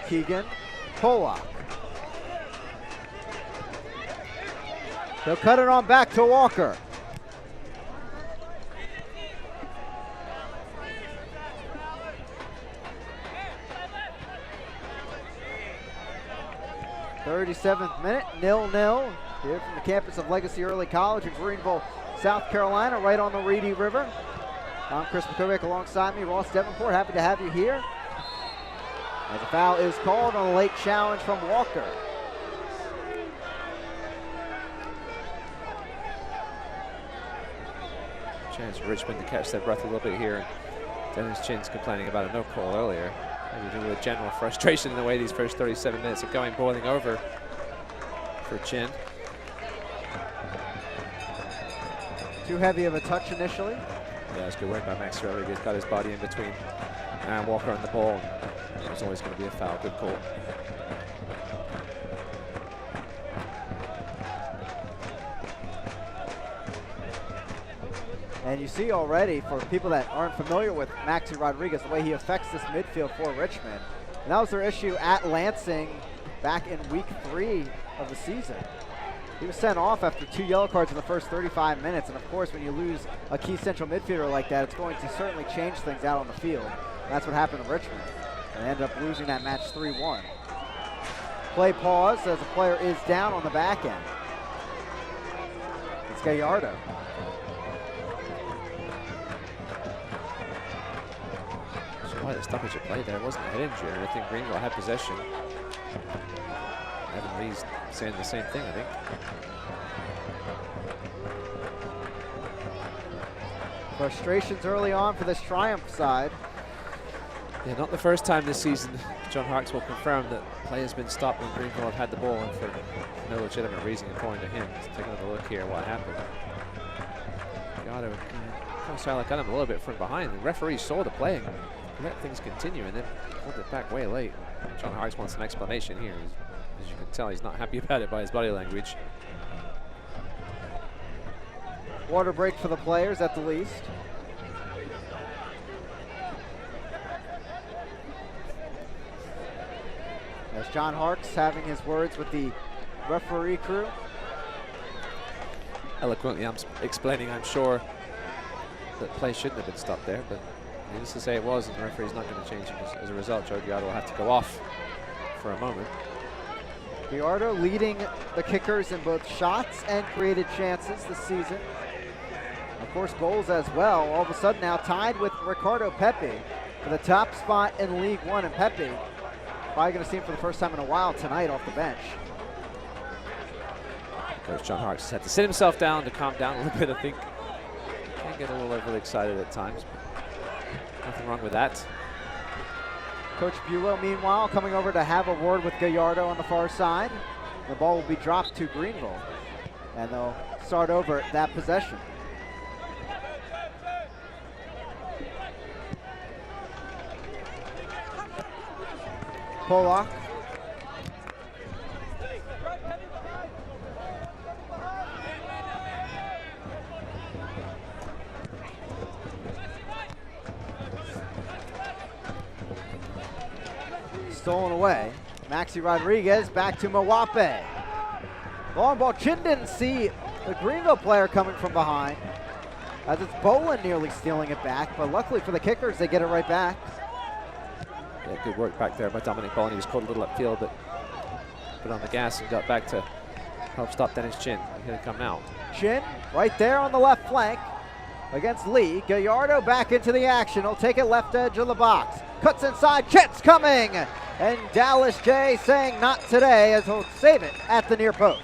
Keegan, Polak. They'll cut it on back to Walker. .37th minute, 0-0 here from the campus of Legacy Early College in Greenville, South Carolina, right on the Reedy River. I'm Chris McCovic alongside me, Ross Davenport. Happy to have you here. As a foul is called on a late challenge from Walker. Chance for Richmond to catch their breath a little bit here. Dennis Chin's complaining about a no call earlier. Maybe due to a general frustration in the way these first 37 minutes are going, boiling over for Chin. Too heavy of a touch initially. Yeah, it's good work by Max Rodriguez. Got his body in between Aaron Walker and the ball. It's always going to be a foul. Good call. And you see already, for people that aren't familiar with Maxi Rodriguez, the way he affects this midfield for Richmond. And that was their issue at Lansing back in week 3 of the season. He was sent off after 2 yellow cards in the first 35 minutes. And of course, when you lose a key central midfielder like that, it's going to certainly change things out on the field. And that's what happened to Richmond. And they ended up losing that match 3-1. Play pause as the player is down on the back end. It's Gallardo. Quite a stoppage of play there. It wasn't a head injury. I think Greenville had possession. Evan Lee's saying the same thing, I think. Frustrations early on for this Triumph side. Yeah, not the first time this season. John Harks will confirm that play has been stopped when Greenville have had the ball and for no legitimate reason according to him. Let's take another look here what happened. Gatto kind of started like on him a little bit from behind. The referee saw the play and let things continue and then pulled it back way late. John Harks wants an explanation here. He's As you can tell, he's not happy about it by his body language. Water break for the players at the least. As John Harkes having his words with the referee crew. Eloquently, I'm explaining, I'm sure, that play shouldn't have been stopped there, but needless to say it was, and the referee's not going to change it as a result. Joe Gallardo will have to go off for a moment. Gallardo leading the kickers in both shots and created chances this season. Of course, goals as well. All of a sudden now tied with Ricardo Pepe for the top spot in League One, and Pepe probably going to see him for the first time in a while tonight off the bench. Coach John Harkes has had to sit himself down to calm down a little bit, I think. Can get a little overly excited at times, but nothing wrong with that. Coach Bulow, meanwhile, coming over to have a word with Gallardo on the far side. The ball will be dropped to Greenville, and they'll start over that possession. Polak. Stolen away. Maxi Rodriguez back to Mwape. Long ball. Chin didn't see the Greenville player coming from behind, as it's Bolin nearly stealing it back, but luckily for the kickers, they get it right back. Yeah, good work back there by Dominic Bolin. He was caught a little upfield, but put on the gas and got back to help stop Dennis Chin. He's going to come out. Chin right there on the left flank against Lee. Gallardo back into the action. He'll take it left edge of the box. Cuts inside. Chin's coming. And Dallas J saying not today, as he'll save it at the near post.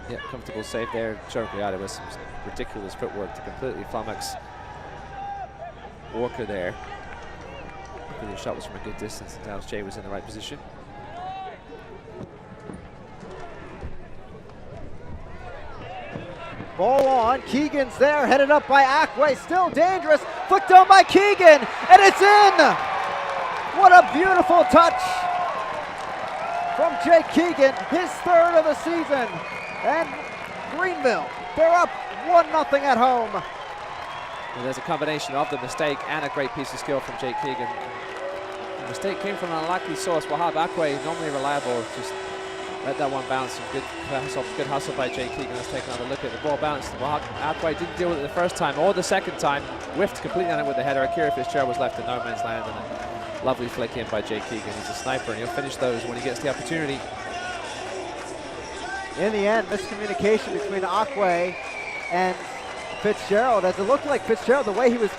Yeah, comfortable save there. Joe Gallardo with some ridiculous footwork to completely flummox Walker there. The shot was from a good distance, and Dallas J was in the right position. Ball on. Keegan's there, headed up by Akwe. Still dangerous. Flicked on by Keegan, and it's in! What a beautiful touch from Jake Keegan, his third of the season. And Greenville, they're up 1-0 at home. Well, there's a combination of the mistake and a great piece of skill from Jake Keegan. The mistake came from an unlikely source. Wahab Akwe, normally reliable, just let that one bounce. And good hustle by Jake Keegan. Let's take another look at the ball bounced. Wahab Akwe didn't deal with it the first time or the second time. Whiffed completely on it with the header. Akira Fitzgerald was left in no man's land, and a lovely flick in by Jake Keegan. He's a sniper, and he'll finish those when he gets the opportunity. In the end, miscommunication between Akwe and Fitzgerald, as it looked like Fitzgerald, the way he was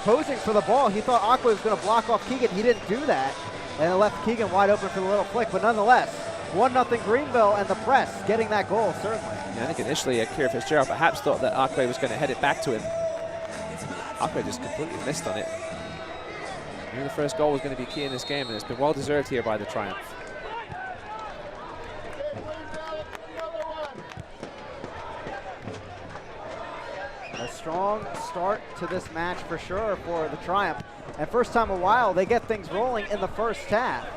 posing for the ball, he thought Akwe was going to block off Keegan. He didn't do that, and it left Keegan wide open for the little flick. But nonetheless, 1-0 Greenville, and the press getting that goal, certainly. Yeah, I think initially Akira Fitzgerald perhaps thought that Akwe was going to head it back to him. Akwe just completely missed on it. I knew the first goal was going to be key in this game, and it's been well deserved here by the Triumph. A strong start to this match for sure for the Triumph. And first time in a while, they get things rolling in the first half.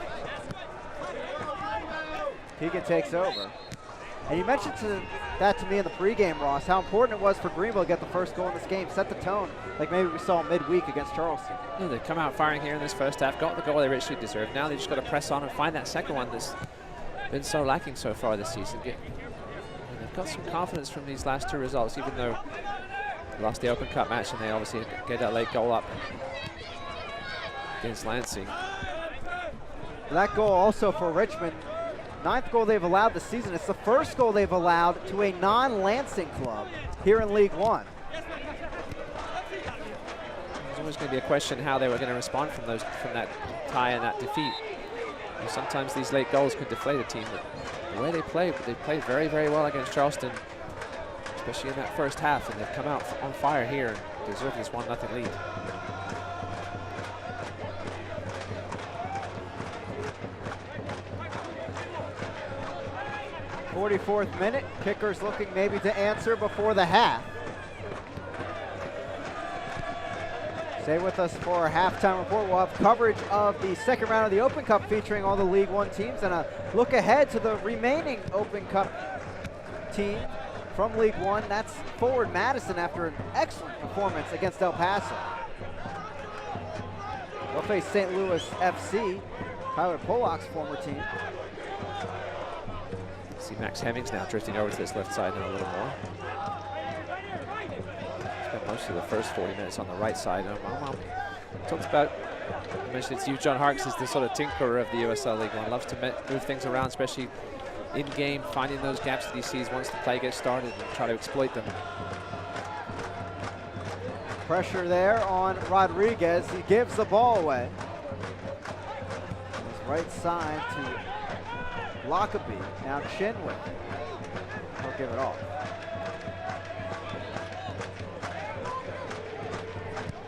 Keegan takes over. And you mentioned that to me in the pregame, Ross, how important it was for Greenville to get the first goal in this game, set the tone like maybe we saw midweek against Charleston. Yeah, they come out firing here in this first half, got the goal they richly deserved. Now they just got to press on and find that second one that's been so lacking so far this season. And they've got some confidence from these last two results, even though they lost the Open Cup match and they obviously get that late goal up against Lansing. That goal also for Richmond, 9th goal they've allowed this season. It's the first goal they've allowed to a non-Lansing club here in League One. There's always going to be a question how they were going to respond from that tie and that defeat. And sometimes these late goals can deflate a team, but the way they played very, very well against Charleston, especially in that first half, and they've come out on fire here and deserve this 1-0 lead. '44th minute, kickers looking maybe to answer before the half. Stay with us for our halftime report. We'll have coverage of the second round of the Open Cup featuring all the League One teams and a look ahead to the remaining Open Cup team from League One. That's Forward Madison after an excellent performance against El Paso. They'll face St. Louis FC, Tyler Pollock's former team. See Max Hemmings now drifting over to this left side now a little more. Spent most of the first 40 minutes on the right side. Talks about, I mentioned it's you, John Harkes is the sort of tinkerer of the USL League One. Loves to move things around, especially in game, finding those gaps that he sees once the play gets started and try to exploit them. Pressure there on Rodriguez. He gives the ball away. His right side to Lockaby. Now Chinwick. He'll give it off.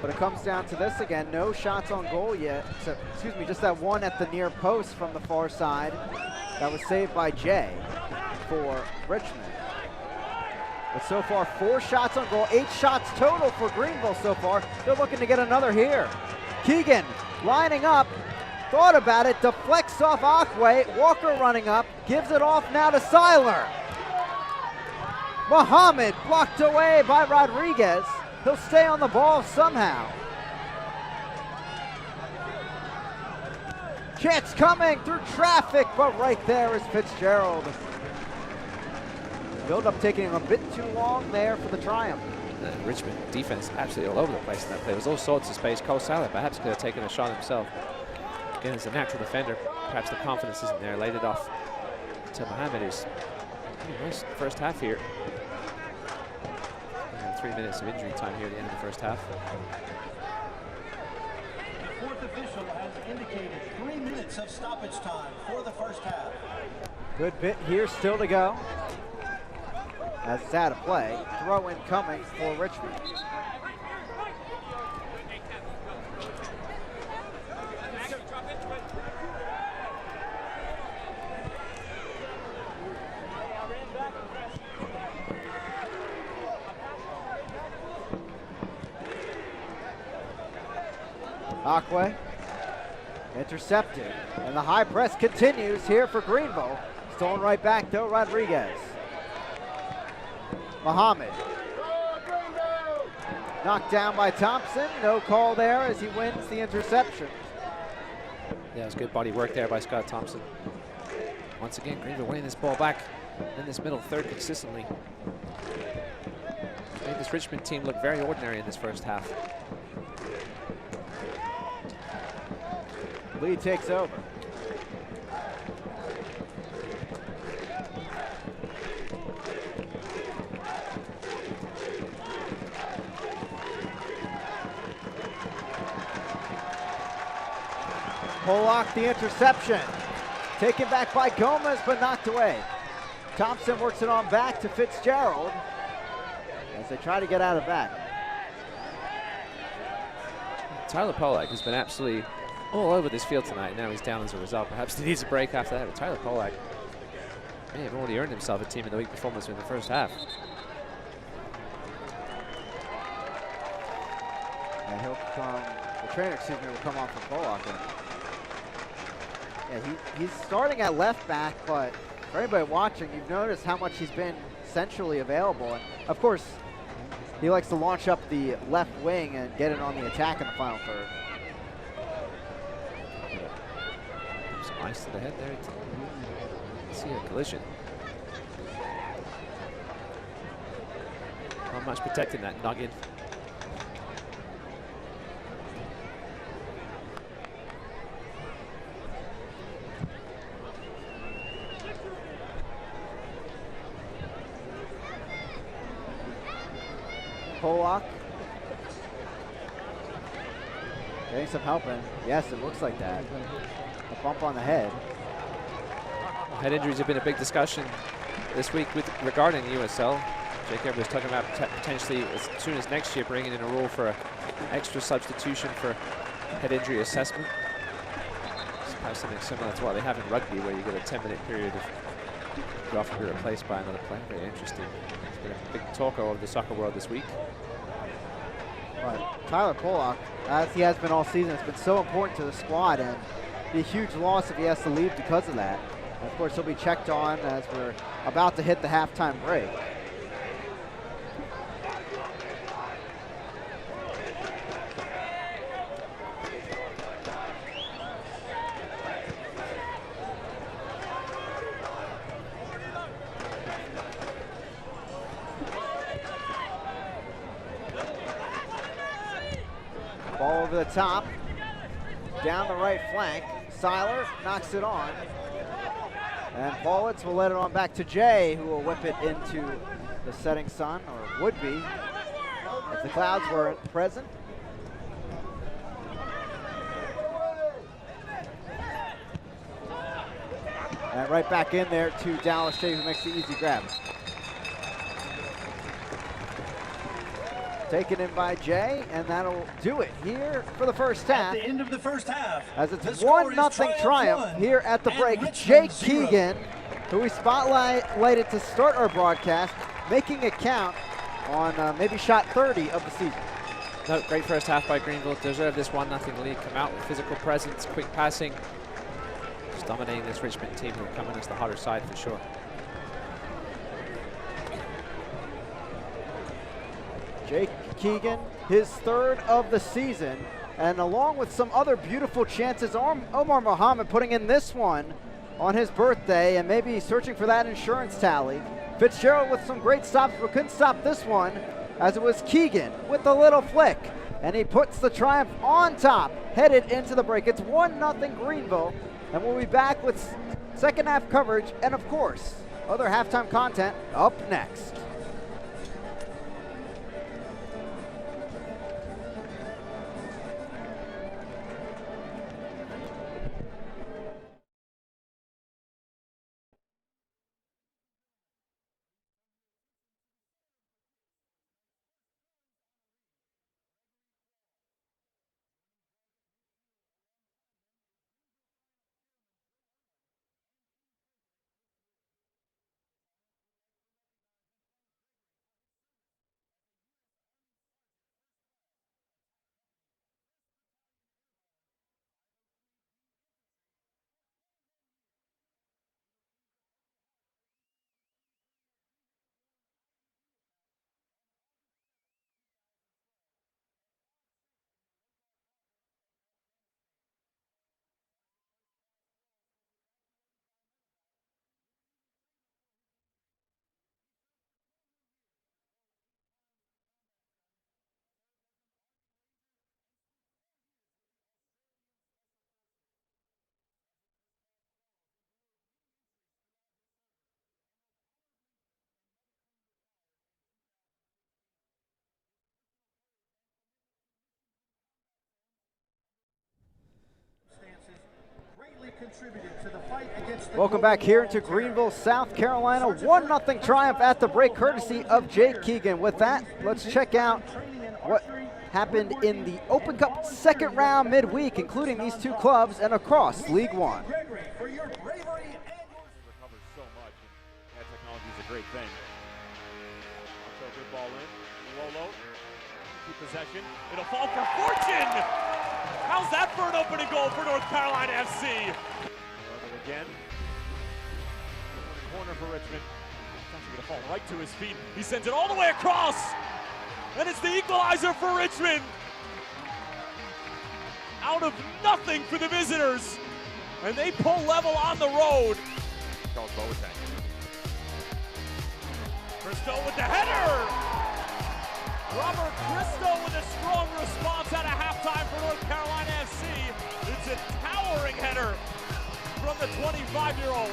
But it comes down to this again. No shots on goal yet. So, excuse me, just that one at the near post from the far side. That was saved by Jay for Richmond. But so far, 4 shots on goal, 8 shots total for Greenville so far. They're looking to get another here. Keegan lining up, thought about it, deflects off Akwe. Walker running up, gives it off now to Seiler. Muhammad blocked away by Rodriguez. He'll stay on the ball somehow. Chance coming through traffic, but right there is Fitzgerald. Build-up taking a bit too long there for the triumph. Richmond defense absolutely all over the place in that play. There was all sorts of space. Cole Seiler perhaps could have taken a shot himself. Again, as a natural defender, perhaps the confidence isn't there. Laid it off to Mohamed, who's nice first half here. 3 minutes of injury time here at the end of the first half. The fourth official has indicated 3 minutes of stoppage time for the first half. Good bit here still to go. As it's out of play. Throw in coming for Richmond. Akwe intercepted, and the high press continues here for Greenville. Stolen right back though, Rodriguez. Muhammad. Knocked down by Thompson. No call there as he wins the interception. Yeah, it was good body work there by Scott Thompson. Once again, Greenville winning this ball back in this middle third consistently. Made this Richmond team look very ordinary in this first half. Lee takes over. Pollock the interception. Taken back by Gomez, but knocked away. Thompson works it on back to Fitzgerald as they try to get out of that. Tyler Pollock has been absolutely all over this field tonight. Now he's down as a result. Perhaps he needs a break after that. But Tyler Pollock may have already earned himself a Team of the Week performance in the first half. And he'll come, the trainer, excuse me, will come off for Pollock. Yeah, he's starting at left back, but for anybody watching, you've noticed how much he's been centrally available. And of course, he likes to launch up the left wing and get it on the attack in the final third. Some ice to the head there. See a collision. Not much protecting that noggin. Pollock getting some help in. Yes, it looks like that. A bump on the head. Head injuries have been a big discussion this week regarding the USL. Jacob was talking about potentially as soon as next year bringing in a rule for an extra substitution for head injury assessment. It's perhaps something similar to what they have in rugby, where you get a 10-minute period of you often be replaced by another player. Very interesting. It's been a big talk all over the soccer world this week. But Tyler Pollock as he has been all season. It's been so important to the squad, and be a huge loss if he has to leave because of that. And of course, he'll be checked on as we're about to hit the halftime break. Ball over the top, down the right flank. Seiler knocks it on. And Paulitz will let it on back to Jay, who will whip it into the setting sun, or would be, if the clouds weren't present. And right back in there to Dallas Jay, who makes the easy grab. Taken in by Jay, and that'll do it here for the first half. At the end of the first half, As it's 1-0 triumph here at the break. Jake Keegan, who we spotlighted to start our broadcast, making a count on maybe shot 30 of the season. No, great first half by Greenville. Deserve this 1-0 lead. Come out with physical presence, quick passing. Just dominating this Richmond team, who are coming as the hotter side for sure. Jake Keegan, his third of the season, and along with some other beautiful chances, Omar Muhammad putting in this one on his birthday and maybe searching for that insurance tally. Fitzgerald with some great stops, but couldn't stop this one, as it was Keegan with a little flick, and he puts the Triumph on top, headed into the break. It's 1-0 Greenville, and we'll be back with second half coverage and, of course, other halftime content up next. Welcome back here to Greenville, South Carolina. 1-0 triumph at the break, courtesy of Jake Keegan. With that, let's check out what happened in the Open Cup second round midweek, including these two clubs and across League One. Recovers so much, and that technology is a great thing. Also, good ball in. Lolo, keep possession. It'll fall for Fortune. How's that for an opening goal for North Carolina FC? Again. Corner for Richmond. It's actually going to fall right to his feet. He sends it all the way across. And it's the equalizer for Richmond. Out of nothing for the visitors. And they pull level on the road. Charles Boateng. Cristo with the header. Robert Cristo with a strong response out of halftime for North Carolina FC. It's a towering header from the 25-year-old.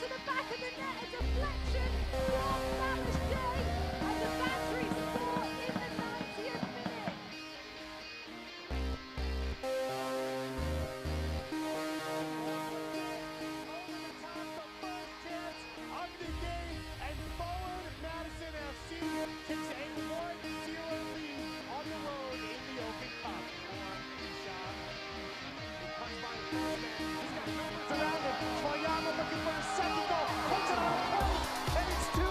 to the back of the net, a deflection from Malice Day, and the Battery score in the 90th minute. Of the game, and forward Madison FC takes a 1-0 lead on the road in the Open Cup. Surrounded, Toyama looking for a second goal, puts it on a plate, and it's 2-0.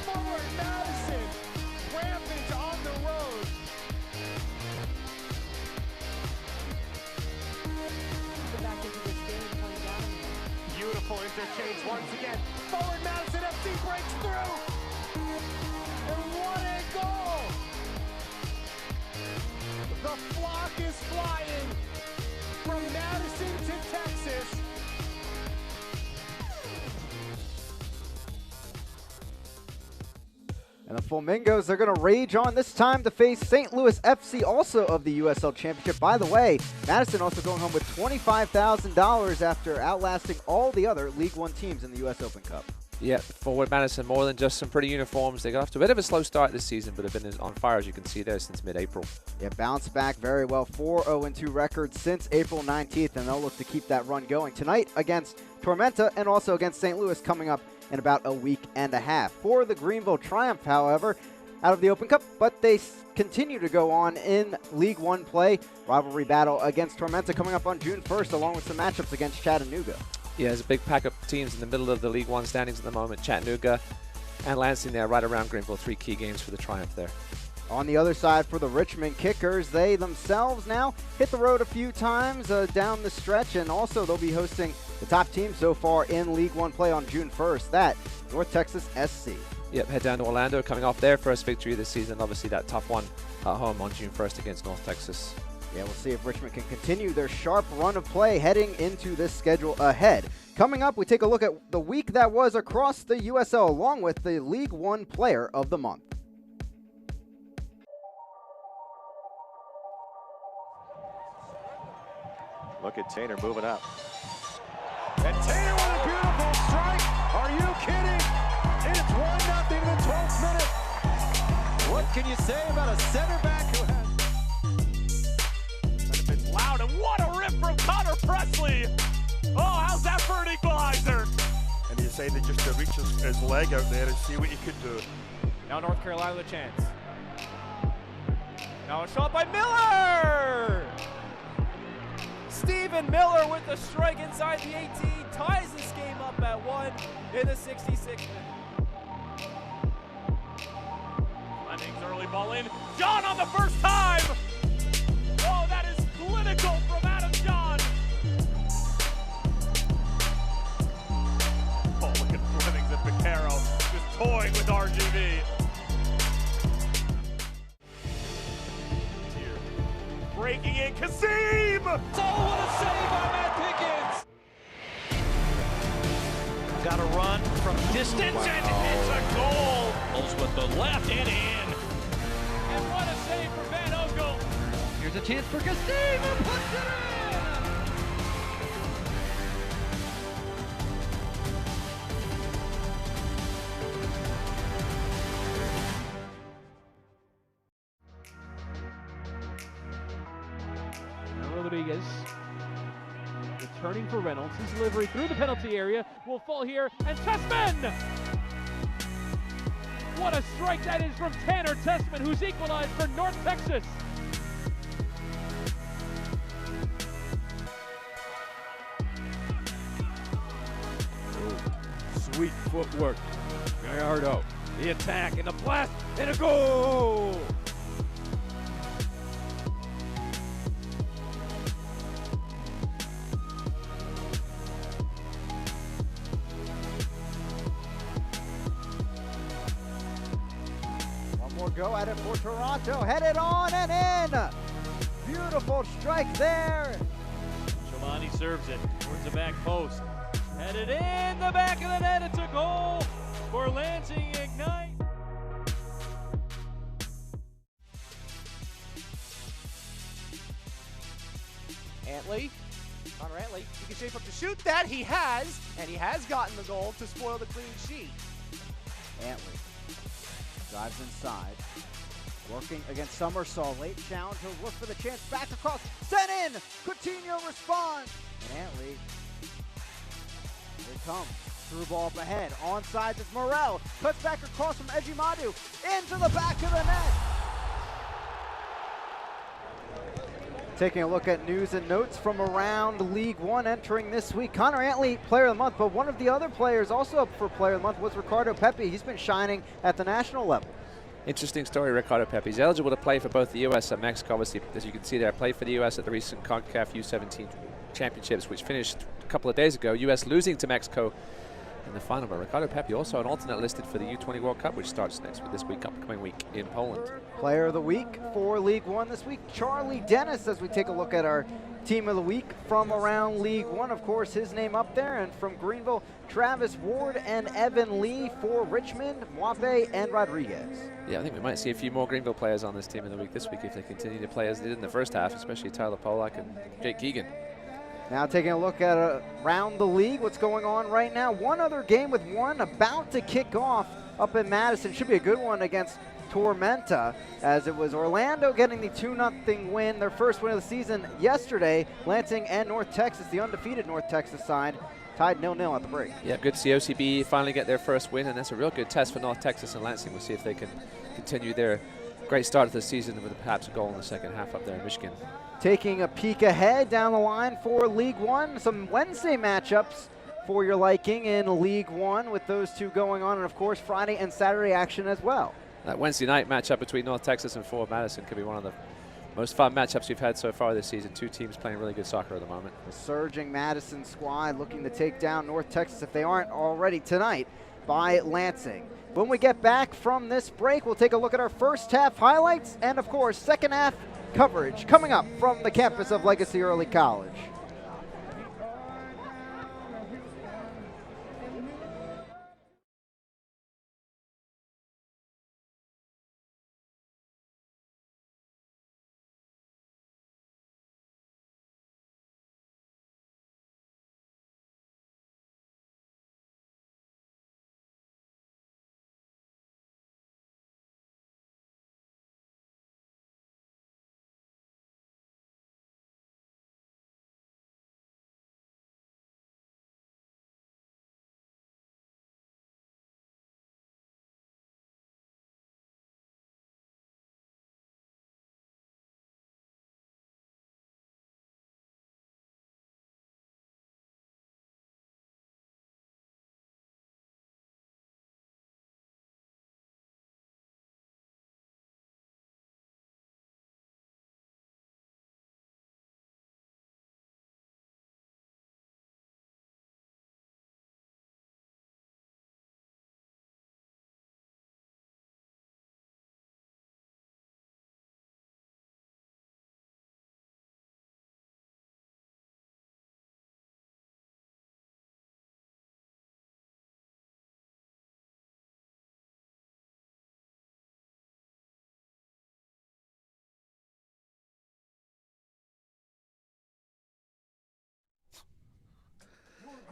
Forward Madison, rampant on the road. Back into this game, coming down. Beautiful interchange once again. Forward Madison FC breaks through. And what a goal! The flock is flying from Madison to Texas. And the Flamingos, they're going to rage on this time to face St. Louis FC, also of the USL Championship. By the way, Madison also going home with $25,000 after outlasting all the other League One teams in the US Open Cup. Yeah, forward Madison, more than just some pretty uniforms. They got off to a bit of a slow start this season, but have been on fire, as you can see there, since mid-April. Yeah, bounced back very well. 4-0-2 record since April 19th, and they'll look to keep that run going tonight against Tormenta and also against St. Louis coming up in about a week and a half. For the Greenville Triumph, however, out of the Open Cup, but they continue to go on in League One play. Rivalry battle against Tormenta coming up on June 1st, along with some matchups against Chattanooga. Yeah, there's a big pack of teams in the middle of the League One standings at the moment. Chattanooga and Lansing there right around Greenville. 3 key games for the Triumph there. On the other side for the Richmond Kickers, they themselves now hit the road a few times down the stretch, and also they'll be hosting the top team so far in League One play on June 1st, that North Texas SC. Yep, head down to Orlando, coming off their first victory this season. Obviously that tough one at home on June 1st against North Texas. Yeah, we'll see if Richmond can continue their sharp run of play heading into this schedule ahead. Coming up, we take a look at the week that was across the USL, along with the League One Player of the Month. Look at Taylor moving up. And Taylor with a beautiful strike. Are you kidding? It's 1-0 in the 12th minute. What can you say about a center back who has... It's loud, and what a rip from Connor Presley. Oh, how's that for an equalizer? And he decided just to reach his leg out there and see what he could do. Now North Carolina with a chance. Now a shot by Miller! Stephen Miller with the strike inside the 18, ties this game up at 1 in the 66th minute. Fleming's early ball in. John on the first time! Oh, that is clinical from Adam John! Oh, look at Fleming's and Picaro just toying with RGV. Breaking in, Kasim! Oh, what a save by Matt Pickens! Got a run from distance, and it's a goal! Goes with the left and in. And what a save for Van Ogle! Here's a chance for Kasim, and puts it in! Rodriguez returning for Reynolds. His delivery through the penalty area will fall here, and Tessman! What a strike that is from Tanner Tessman, who's equalized for North Texas. Sweet footwork. Gallardo, the attack, and the blast, and a goal! More go at it for Toronto, headed on and in. Beautiful strike there. Giovanni serves it towards the back post. Headed in the back of the net. It's a goal for Lansing Ignite. Antley Connor Antley, he can shape up to shoot that. He has, and he has gotten the goal to spoil the clean sheet. Antley drives inside, working against Summersaw. Late challenge, he'll look for the chance, back across, sent in! Coutinho responds, and Antley, here it comes. Through ball up ahead, onside is Morel, cuts back across from Ejimadu, into the back of the net! Taking a look at news and notes from around League One entering this week. Connor Antley, Player of the Month, but one of the other players also up for Player of the Month was Ricardo Pepi. He's been shining at the national level. Interesting story, Ricardo Pepi. He's eligible to play for both the U.S. and Mexico. Obviously, as you can see there, played for the U.S. at the recent CONCACAF U17 championships, which finished a couple of days ago. U.S. losing to Mexico in the final, but Ricardo Pepi also an alternate listed for the U20 World Cup, which starts this upcoming week in Poland. Player of the Week for League One this week, Charlie Dennis, as we take a look at our Team of the Week from around League One. Of course, his name up there, and from Greenville, Travis Ward and Evan Lee for Richmond, Mwape and Rodriguez. Yeah, I think we might see a few more Greenville players on this Team of the Week this week if they continue to play as they did in the first half, especially Tyler Polak and Jake Keegan. Now taking a look at around the league, what's going on right now. One other game with one about to kick off up in Madison. Should be a good one against Tormenta, as it was Orlando getting the 2-0 win, their first win of the season yesterday. Lansing and North Texas, the undefeated North Texas side, tied 0-0 at the break. Yeah, good to see OCB finally get their first win, and that's a real good test for North Texas and Lansing. We'll see if they can continue their great start of the season with perhaps a goal in the second half up there in Michigan. Taking a peek ahead down the line for League One, some Wednesday matchups for your liking in League One with those two going on, and of course Friday and Saturday action as well. That Wednesday night matchup between North Texas and Fort Madison could be one of the most fun matchups we've had so far this season. Two teams playing really good soccer at the moment. The surging Madison squad looking to take down North Texas if they aren't already tonight by Lansing. When we get back from this break, we'll take a look at our first half highlights and of course second half coverage coming up from the campus of Legacy Early College.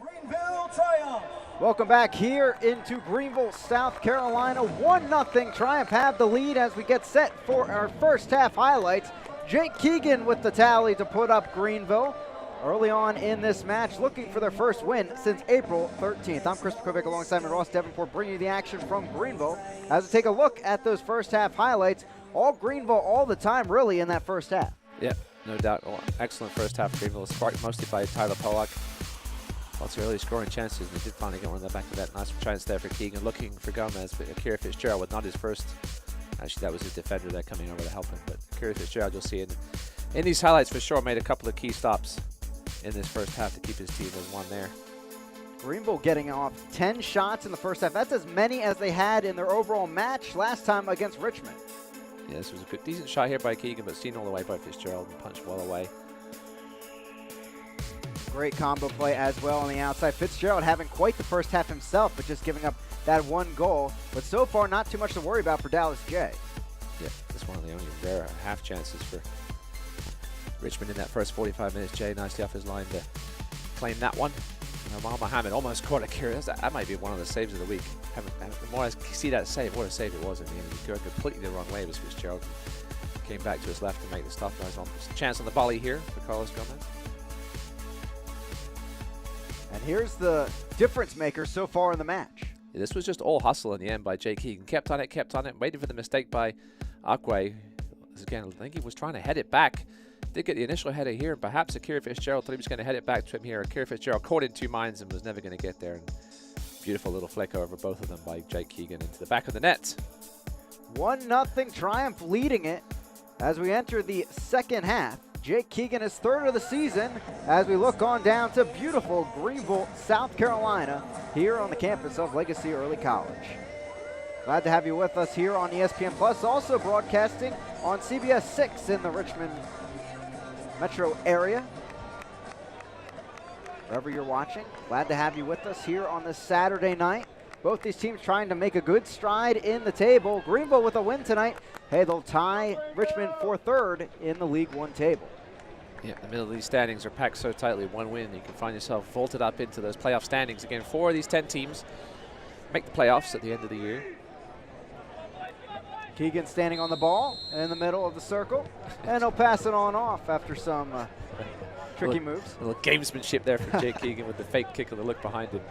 Greenville triumph. Welcome back here into Greenville, South Carolina. 1-0 Triumph have the lead as we get set for our first half highlights. Jake Keegan with the tally to put up Greenville early on in this match, looking for their first win since April 13th. I'm Chris Kovic alongside Ross Davenport, bringing you the action from Greenville as we take a look at those first half highlights. All Greenville all the time really in that first half. Yeah, no doubt. Oh, excellent first half for Greenville, sparked mostly by Tyler Polak. Lots of early scoring chances, and they did finally get one in the back of that. Nice chance there for Keegan, looking for Gomez, but Akira Fitzgerald was not his first. Actually, that was his defender there coming over to help him, but Akira Fitzgerald, you'll see in these highlights for sure, made a couple of key stops in this first half to keep his team as one there. Greenville getting off 10 shots in the first half. That's as many as they had in their overall match last time against Richmond. Yeah, this was a good, decent shot here by Keegan, but seen all the way by Fitzgerald and punched well away. Great combo play as well on the outside. Fitzgerald having quite the first half himself, but just giving up that one goal. But so far, not too much to worry about for Dallas J. Yeah, it's one of the only rare half chances for Richmond in that first 45 minutes. Jay nicely off his line to claim that one. Amal Mohammed almost caught a curious. That might be one of the saves of the week. The more I see that save, what a save it was. I mean, he going completely the wrong way was Fitzgerald. Came back to his left to make the stop. Nice chance on the volley here for Carlos Gomez. And here's the difference maker so far in the match. Yeah, this was just all hustle in the end by Jay Keegan. Kept on it, waited for the mistake by Akwe. Again, I think he was trying to head it back. Did get the initial header here, and perhaps Akira Fitzgerald thought he was going to head it back to him here. Akira Fitzgerald caught in 2 minds and was never going to get there. And beautiful little flick over both of them by Jake Keegan into the back of the net. 1-0 triumph leading it as we enter the second half. Jake Keegan is 3rd of the season as we look on down to beautiful Greenville, South Carolina, here on the campus of Legacy Early College. Glad to have you with us here on ESPN Plus, also broadcasting on CBS 6 in the Richmond metro area. Wherever you're watching, glad to have you with us here on this Saturday night. Both these teams trying to make a good stride in the table. Greenville with a win tonight. Hey, they'll tie Richmond for 3rd in the League One table. Yeah, the middle of these standings are packed so tightly. One win, you can find yourself vaulted up into those playoff standings. Again, 4 of these 10 teams make the playoffs at the end of the year. Keegan standing on the ball in the middle of the circle, and he'll pass it on off after some tricky moves. A little gamesmanship there from Jake Keegan with the fake kick and the look behind him.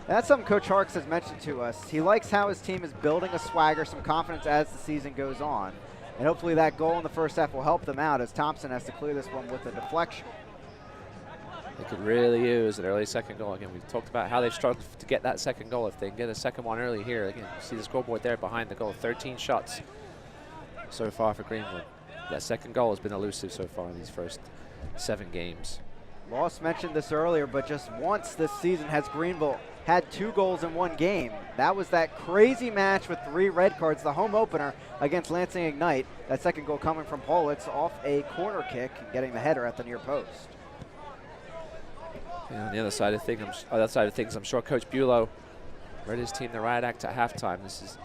That's something Coach Harks has mentioned to us. He likes how his team is building a swagger, some confidence as the season goes on. And hopefully that goal in the first half will help them out as Thompson has to clear this one with a deflection. They could really use an early second goal. Again, we've talked about how they've struggled to get that second goal. If they can get a second one early here, again, you see the scoreboard there behind the goal. 13 shots so far for Greenville. That second goal has been elusive so far in these first 7 games. Ross mentioned this earlier, but just once this season has Greenville had 2 goals in 1 game. That was that crazy match with 3 red cards, the home opener against Lansing Ignite. That second goal coming from Politz off a corner kick and getting the header at the near post. Yeah, on the other side of things, I'm sure Coach Bulow read his team the riot act at halftime. This is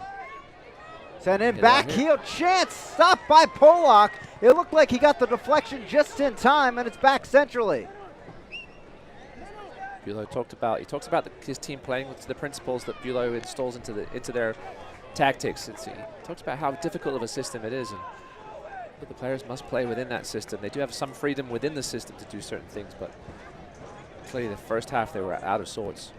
sent in backheel chance, stopped by Pollock. It looked like he got the deflection just in time, and it's back centrally. Bulow talks about his team playing with the principles that Bulow installs into their tactics. He talks about how difficult of a system it is, and that the players must play within that system. They do have some freedom within the system to do certain things, but clearly the first half they were out of sorts.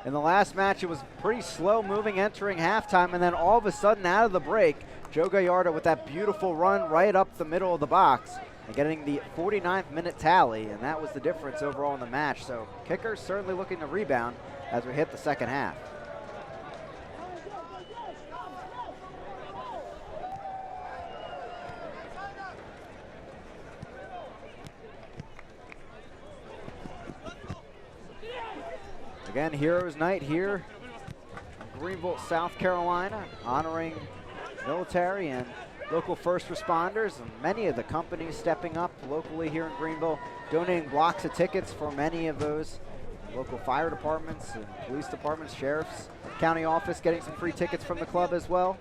In the last match, it was pretty slow moving entering halftime, and then all of a sudden out of the break, Joe Gallardo with that beautiful run right up the middle of the box and getting the 49th minute tally, and that was the difference overall in the match. So kickers certainly looking to rebound as we hit the second half. Again, Heroes Night here in Greenville, South Carolina, honoring military and local first responders, and many of the companies stepping up locally here in Greenville, donating blocks of tickets for many of those local fire departments and police departments, sheriff's, county office getting some free tickets from the club as well.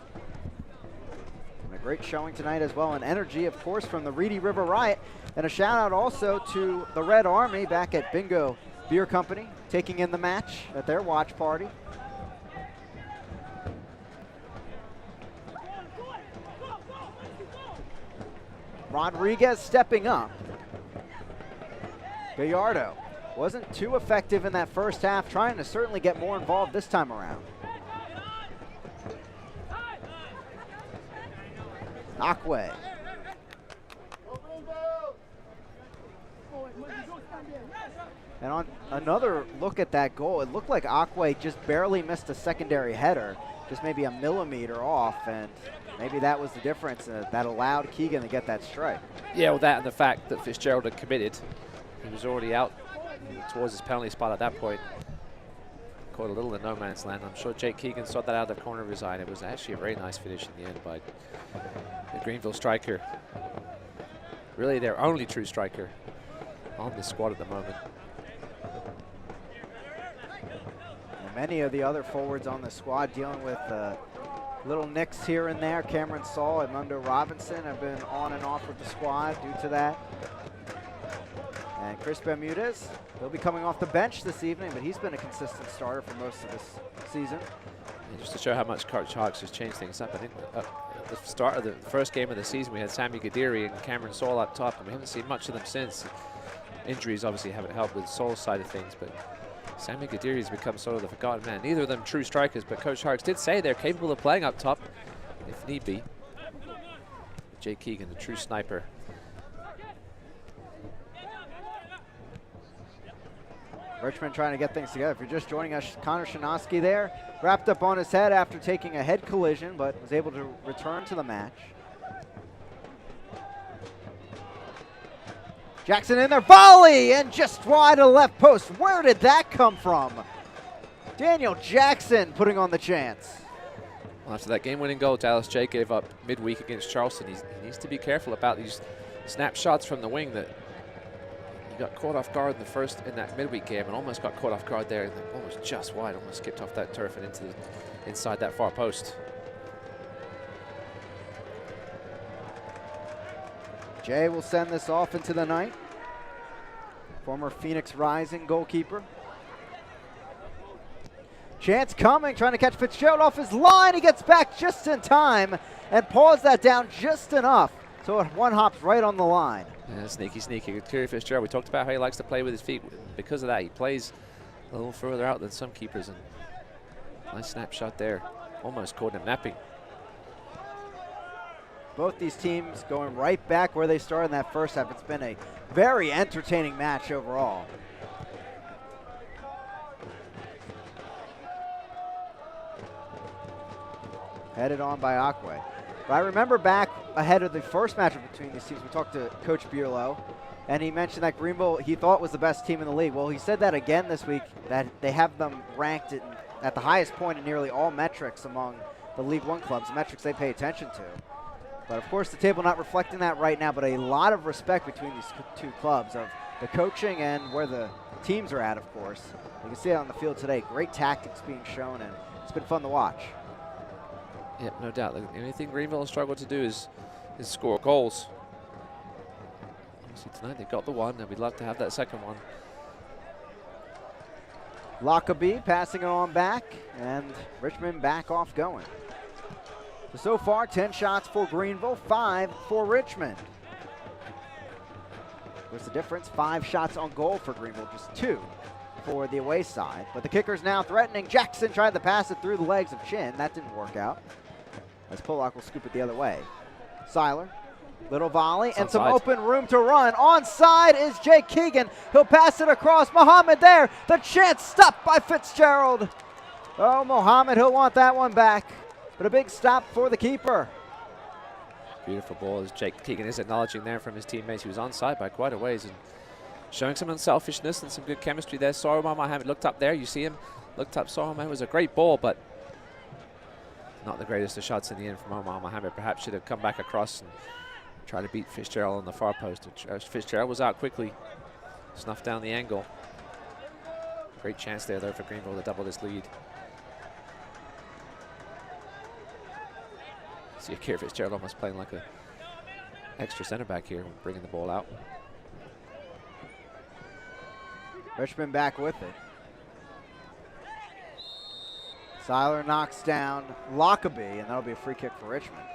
And a great showing tonight as well, and energy, of course, from the Reedy River Riot. And a shout out also to the Red Army back at Bingo Beer Company, taking in the match at their watch party. Rodriguez stepping up. Gallardo wasn't too effective in that first half, trying to certainly get more involved this time around. Akwe. And on another look at that goal, it looked like Akwe just barely missed a secondary header, just maybe a millimeter off, and maybe that was the difference that allowed Keegan to get that strike. Yeah, well, that and the fact that Fitzgerald had committed. He was already out towards his penalty spot at that point. Caught a little in no man's land. I'm sure Jake Keegan saw that out of the corner of his eye, and it was actually a very nice finish in the end by the Greenville striker. Really their only true striker on the squad at the moment. And many of the other forwards on the squad dealing with Little nicks here and there. Cameron Saul and Mundo Robinson have been on and off with the squad due to that. And Chris Bermudez, he'll be coming off the bench this evening, but he's been a consistent starter for most of this season. And just to show how much Coach Hawks has changed things up, I think at the start of the first game of the season, we had Sammy Gadiri and Cameron Saul up top, and we haven't seen much of them since. Injuries obviously haven't helped with Saul's side of things, but Sammy Gadiri has become sort of the forgotten man. Neither of them true strikers, but Coach Hawks did say they're capable of playing up top if need be. Jake Keegan, the true sniper. Richmond trying to get things together. If you're just joining us, Connor Shinosky there, wrapped up on his head after taking a head collision, but was able to return to the match. Jackson in there, volley, and just wide of the left post. Where did that come from? Daniel Jackson putting on the chance. Well, after that game-winning goal Dallas J gave up midweek against Charleston, he needs to be careful about these snapshots from the wing that he got caught off guard in that midweek game and almost got caught off guard there. And the ball was just wide, almost skipped off that turf and into inside that far post. Jay will send this off into the night. Former Phoenix Rising goalkeeper. Chance coming, trying to catch Fitzgerald off his line. He gets back just in time and paws that down just enough. So one hops right on the line. Yeah, sneaky. Kerry Fitzgerald, we talked about how he likes to play with his feet. Because of that, he plays a little further out than some keepers. And nice snapshot there. Almost caught him napping. Both these teams going right back where they started in that first half. It's been a very entertaining match overall. Headed on by Akwe. But I remember back ahead of the first matchup between these teams, we talked to Coach Bierlo, and he mentioned that Greenville he thought was the best team in the league. Well, he said that again this week, that they have them ranked at the highest point in nearly all metrics among the League One clubs, the metrics they pay attention to. But of course, the table not reflecting that right now, but a lot of respect between these two clubs of the coaching and where the teams are at, of course. You can see it on the field today. Great tactics being shown, and it's been fun to watch. Yep, no doubt. The only thing Greenville has struggled to do is score goals. Obviously tonight they've got the one, and we'd love to have that second one. Lockerbie passing it on back, and Richmond back off going. So far, 10 shots for Greenville, 5 for Richmond. What's the difference? 5 shots on goal for Greenville, just 2 for the away side. But the kicker's now threatening. Jackson tried to pass it through the legs of Chin. That didn't work out, as Pollock will scoop it the other way. Seiler, little volley, and some open room to run. Onside is Jake Keegan. He'll pass it across. Mohammed there. The chance stopped by Fitzgerald. Oh, Mohammed, he'll want that one back. But a big stop for the keeper. Beautiful ball as Jake Keegan is acknowledging there from his teammates. He was onside by quite a ways and showing some unselfishness and some good chemistry there. Sohail Mohammed looked up there. You see him. Looked up. Sohail Mohammed was a great ball, but not the greatest of shots in the end from Omar Mohammed. Perhaps should have come back across and tried to beat Fitzgerald on the far post. Fitzgerald was out quickly. Snuffed down the angle. Great chance there, though, for Greenville to double this lead. See Kerry Fitzgerald almost playing like a extra center back here, bringing the ball out. Richmond back with it. Seiler knocks down Lockerbie, and that'll be a free kick for Richmond.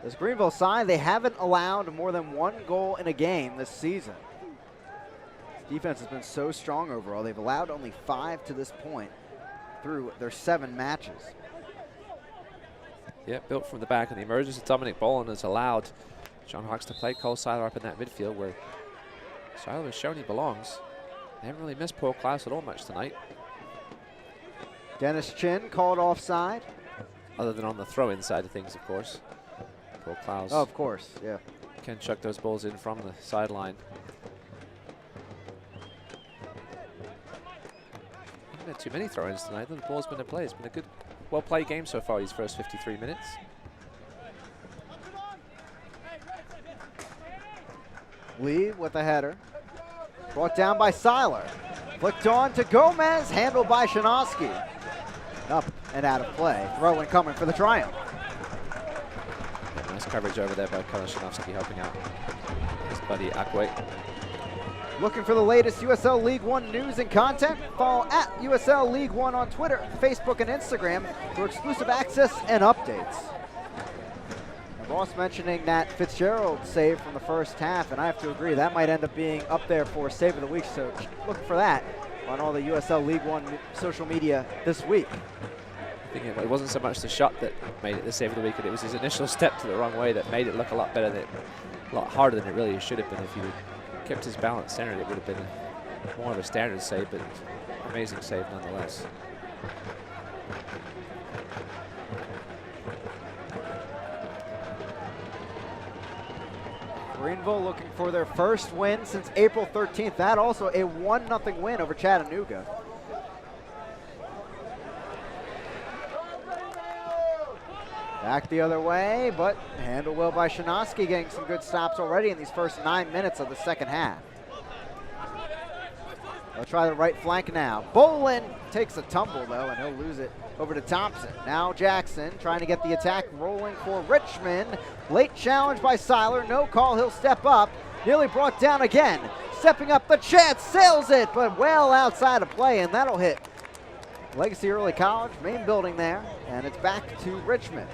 This Greenville side, they haven't allowed more than 1 goal in a game this season. Defense has been so strong overall. They've allowed only 5 to this point through their 7 matches. Yeah, built from the back, and the emergence of Dominic Boland has allowed John Hawks to play Cole Seiler up in that midfield where Seiler has shown he belongs. They haven't really missed Paul Klaus at all much tonight. Dennis Chin called offside. Other than on the throw-in side of things, of course. Paul Klaus. Oh, of course, yeah. Can chuck those balls in from the sideline. Haven't had too many throw-ins tonight. The ball's been in play. It's been a good, well-played game so far, these first 53 minutes. Lee with a header. Brought down by Seiler. Flicked on to Gomez, handled by Shinosky. Up and out of play. Throw in coming for the Triumph. Yeah, nice coverage over there by Shanovsky, helping out his buddy Akwe. Looking for the latest USL League One news and content? Follow at USL League One on Twitter, Facebook, and Instagram for exclusive access and updates. Ross mentioning that Fitzgerald save from the first half, and I have to agree, that might end up being up there for Save of the Week, so look for that on all the USL League One social media this week. I think it wasn't so much the shot that made it the Save of the Week, it was his initial step to the wrong way that made it look a lot better, a lot harder than it really should have been. If he kept his balance centered, it would have been more of a standard save, but amazing save nonetheless. Greenville looking for their first win since April 13th. That also a 1-0 win over Chattanooga. Back the other way, but handled well by Shanovsky, getting some good stops already in these first 9 minutes of the second half. They'll try the right flank now. Bolin takes a tumble, though, and he'll lose it over to Thompson. Now Jackson trying to get the attack rolling for Richmond. Late challenge by Seiler. No call. He'll step up. Nearly brought down again. Stepping up the chance. Sails it, but well outside of play, and that'll hit Legacy Early College, main building there, and it's back to Richmond.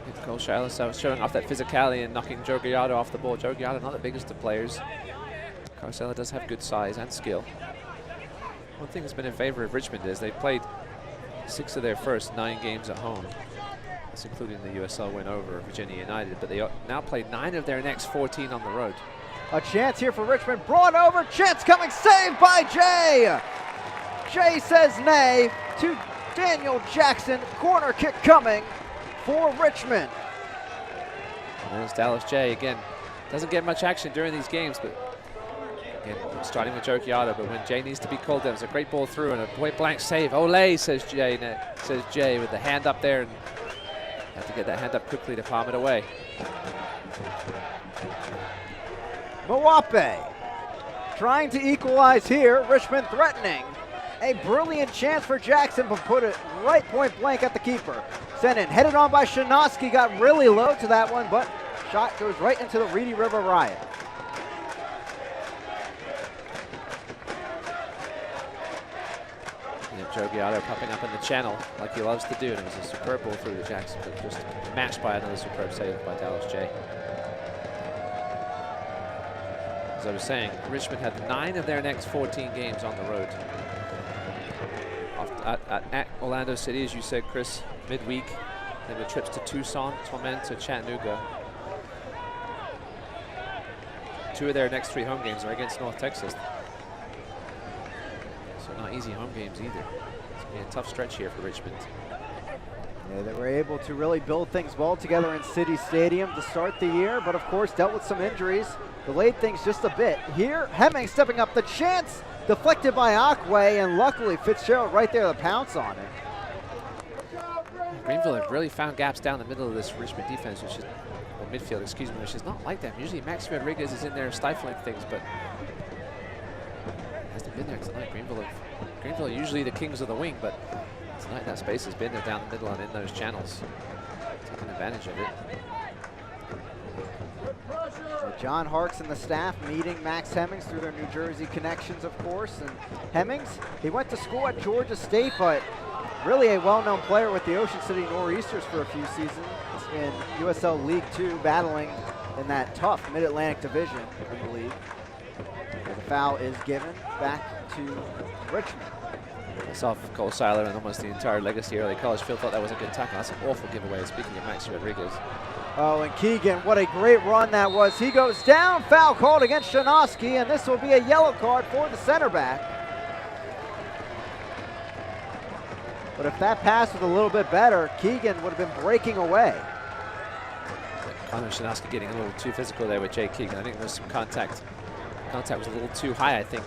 Good goal, Shiloh, showing off that physicality and knocking Joe Gallardo off the ball. Joe Gallardo, not the biggest of players. Carcella does have good size and skill. One thing that's been in favor of Richmond is they played 6 of their first 9 games at home. That's including the USL win over Virginia United, but they now played 9 of their next 14 on the road. A chance here for Richmond, brought over, chance coming, saved by Jay. Jay says nay to Daniel Jackson, corner kick coming for Richmond. And there's Dallas Jay again. Doesn't get much action during these games, but again, starting with Joe Gallardo, but when Jay needs to be called down, it's a great ball through and a point blank save. Olay, says Jay with the hand up there, and have to get that hand up quickly to palm it away. Mwape trying to equalize here. Richmond threatening. A brilliant chance for Jackson, but put it right point blank at the keeper. Sent in, headed on by Shanovsky, got really low to that one, but shot goes right into the Reedy River Riot. Joe Gallardo popping up in the channel like he loves to do, and it was a superb ball through to Jackson, but just matched by another superb save by Dallas Jay. As I was saying, Richmond had 9 of their next 14 games on the road. At Orlando City, as you said, Chris, midweek, then with trips to Tucson, Tormenta, Chattanooga. 2 of their next 3 home games are against North Texas. So not easy home games either. It's going to be a tough stretch here for Richmond. Yeah, they were able to really build things well together in City Stadium to start the year, but of course dealt with some injuries, delayed things just a bit. Here, Hemming stepping up, the chance deflected by Akwe, and luckily Fitzgerald right there to pounce on it. Greenville have really found gaps down the middle of this Richmond defense, which is, or midfield, excuse me, which is not like that. Usually Max Rodriguez is in there stifling things, but hasn't been there tonight. Greenville are usually the kings of the wing, but tonight that space has been there down the middle and in those channels, taking advantage of it. So John Harkes and the staff meeting Max Hemmings through their New Jersey connections, of course. And Hemmings, he went to school at Georgia State, but really a well-known player with the Ocean City Nor'easters for a few seasons in USL League 2, battling in that tough Mid-Atlantic division in the league. The foul is given back to Richmond. Myself, Cole Seiler, and almost the entire Legacy Early College field thought that was a good tackle. That's an awful giveaway, speaking of Max Rodriguez. Oh, and Keegan, what a great run that was. He goes down, foul called against Shanovsky, and this will be a yellow card for the center back. But if that pass was a little bit better, Keegan would have been breaking away. Connor Shanovsky getting a little too physical there with Jay Keegan. I think there's some contact. Contact was a little too high, I think,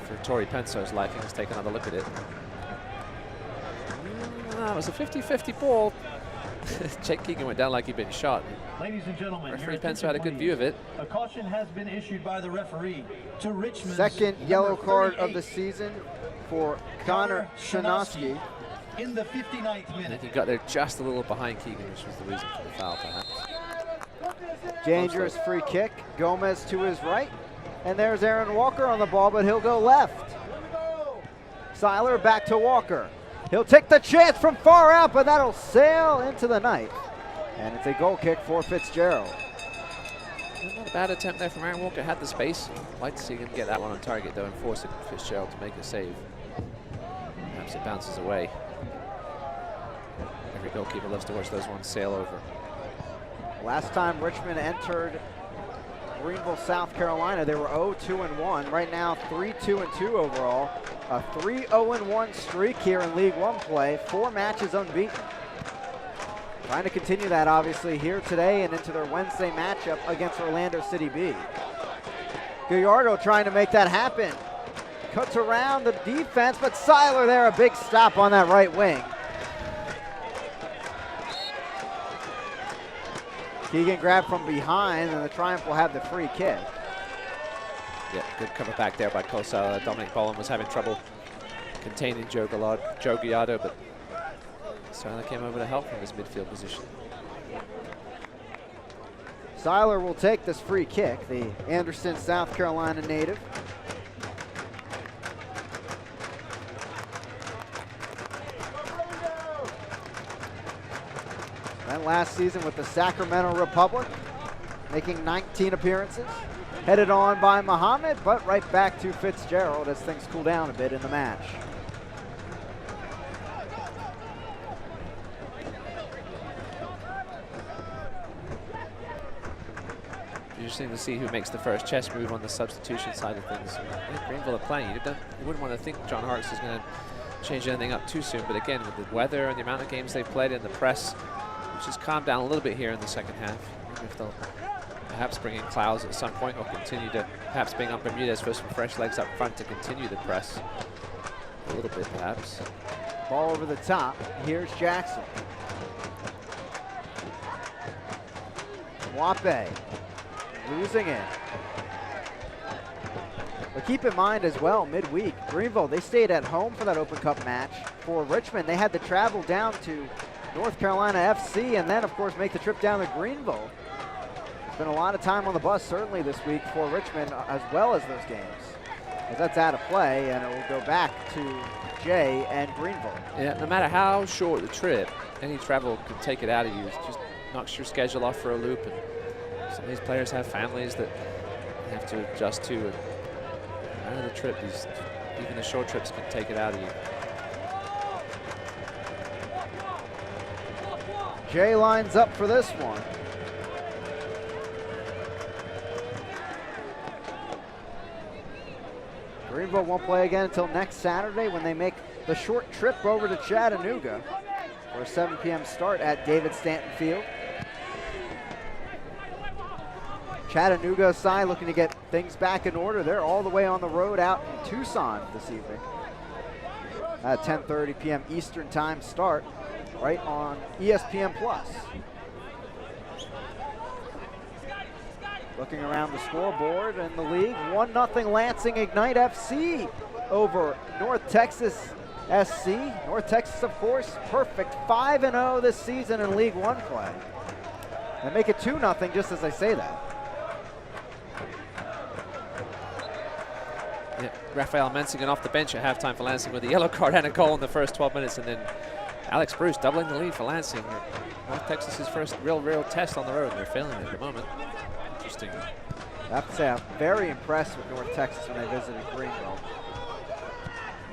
for Torrey Penso's liking. Let's take another look at it. It was a 50-50 ball. Jake Keegan went down like he'd been shot. Ladies and gentlemen, referee Penso had a good view of it. A caution has been issued by the referee to Richmond. Second yellow card of the season for Connor Shanovsky. in the 59th I think minute. he got there just a little behind Keegan, which was the reason for the foul, perhaps. Dangerous free kick. Gomez to his right. And there's Aaron Walker on the ball, but he'll go left. Seiler back to Walker. He'll take the chance from far out, but that'll sail into the night. And it's a goal kick for Fitzgerald. Not a bad attempt there from Aaron Walker. Had the space. I'd like to see him get that one on target, though, and force Fitzgerald to make a save. Perhaps it bounces away. Every goalkeeper loves to watch those ones sail over. Last time Richmond entered Greenville, South Carolina, they were 0-2-1. Right now, 3-2-2 overall. A 3-0-1 streak here in League One play. 4 matches unbeaten. Trying to continue that, obviously, here today and into their Wednesday matchup against Orlando City B. Gallardo trying to make that happen. Cuts around the defense, but Seiler there, a big stop on that right wing. Keegan grabbed from behind, and the Triumph will have the free kick. Yeah, good cover back there by Kosa. Dominic Boland was having trouble containing Joe Gallardo, but Seiler came over to help from his midfield position. Seiler will take this free kick, the Anderson, South Carolina native. And last season with the Sacramento Republic, making 19 appearances. Headed on by Muhammad, but right back to Fitzgerald as things cool down a bit in the match. Interesting to see who makes the first chess move on the substitution side of things. Greenville are playing. You wouldn't want to think John Hart's is going to change anything up too soon, but again, with the weather and the amount of games they've played and the press, which has calmed down a little bit here in the second half. Maybe if they'll perhaps bring in Clouds at some point or continue to perhaps bring up Bermudez for some fresh legs up front to continue the press a little bit, perhaps. Ball over the top. Here's Jackson. Wape losing it. But keep in mind as well, midweek, Greenville, they stayed at home for that Open Cup match. For Richmond, they had to travel down to North Carolina FC and then, of course, make the trip down to Greenville. There's been a lot of time on the bus, certainly this week, for Richmond, as well as those games. As that's out of play, and it will go back to Jay and Greenville. Yeah, no matter how short the trip, any travel could take it out of you. It just knocks your schedule off for a loop. And some of these players have families that they have to adjust to. And out of the trip, even the short trips can take it out of you. Jay lines up for this one. Greenville won't play again until next Saturday when they make the short trip over to Chattanooga for a 7 p.m. start at David Stanton Field. Chattanooga side looking to get things back in order. They're all the way on the road out in Tucson this evening. At 10:30 p.m. Eastern time start, right on ESPN+. Looking around the scoreboard in the league, 1-0 Lansing Ignite FC over North Texas SC. North Texas, of course, perfect 5-0 this season in League One play. And make it 2-0 just as I say that. Yeah, Raphael Mensingen off the bench at halftime for Lansing with a yellow card and a goal in the first 12 minutes, and then Alex Bruce doubling the lead for Lansing. North Texas's first real test on the road, and they're failing at the moment. Interesting. I have to say, I'm very impressed with North Texas when they visited Greenville.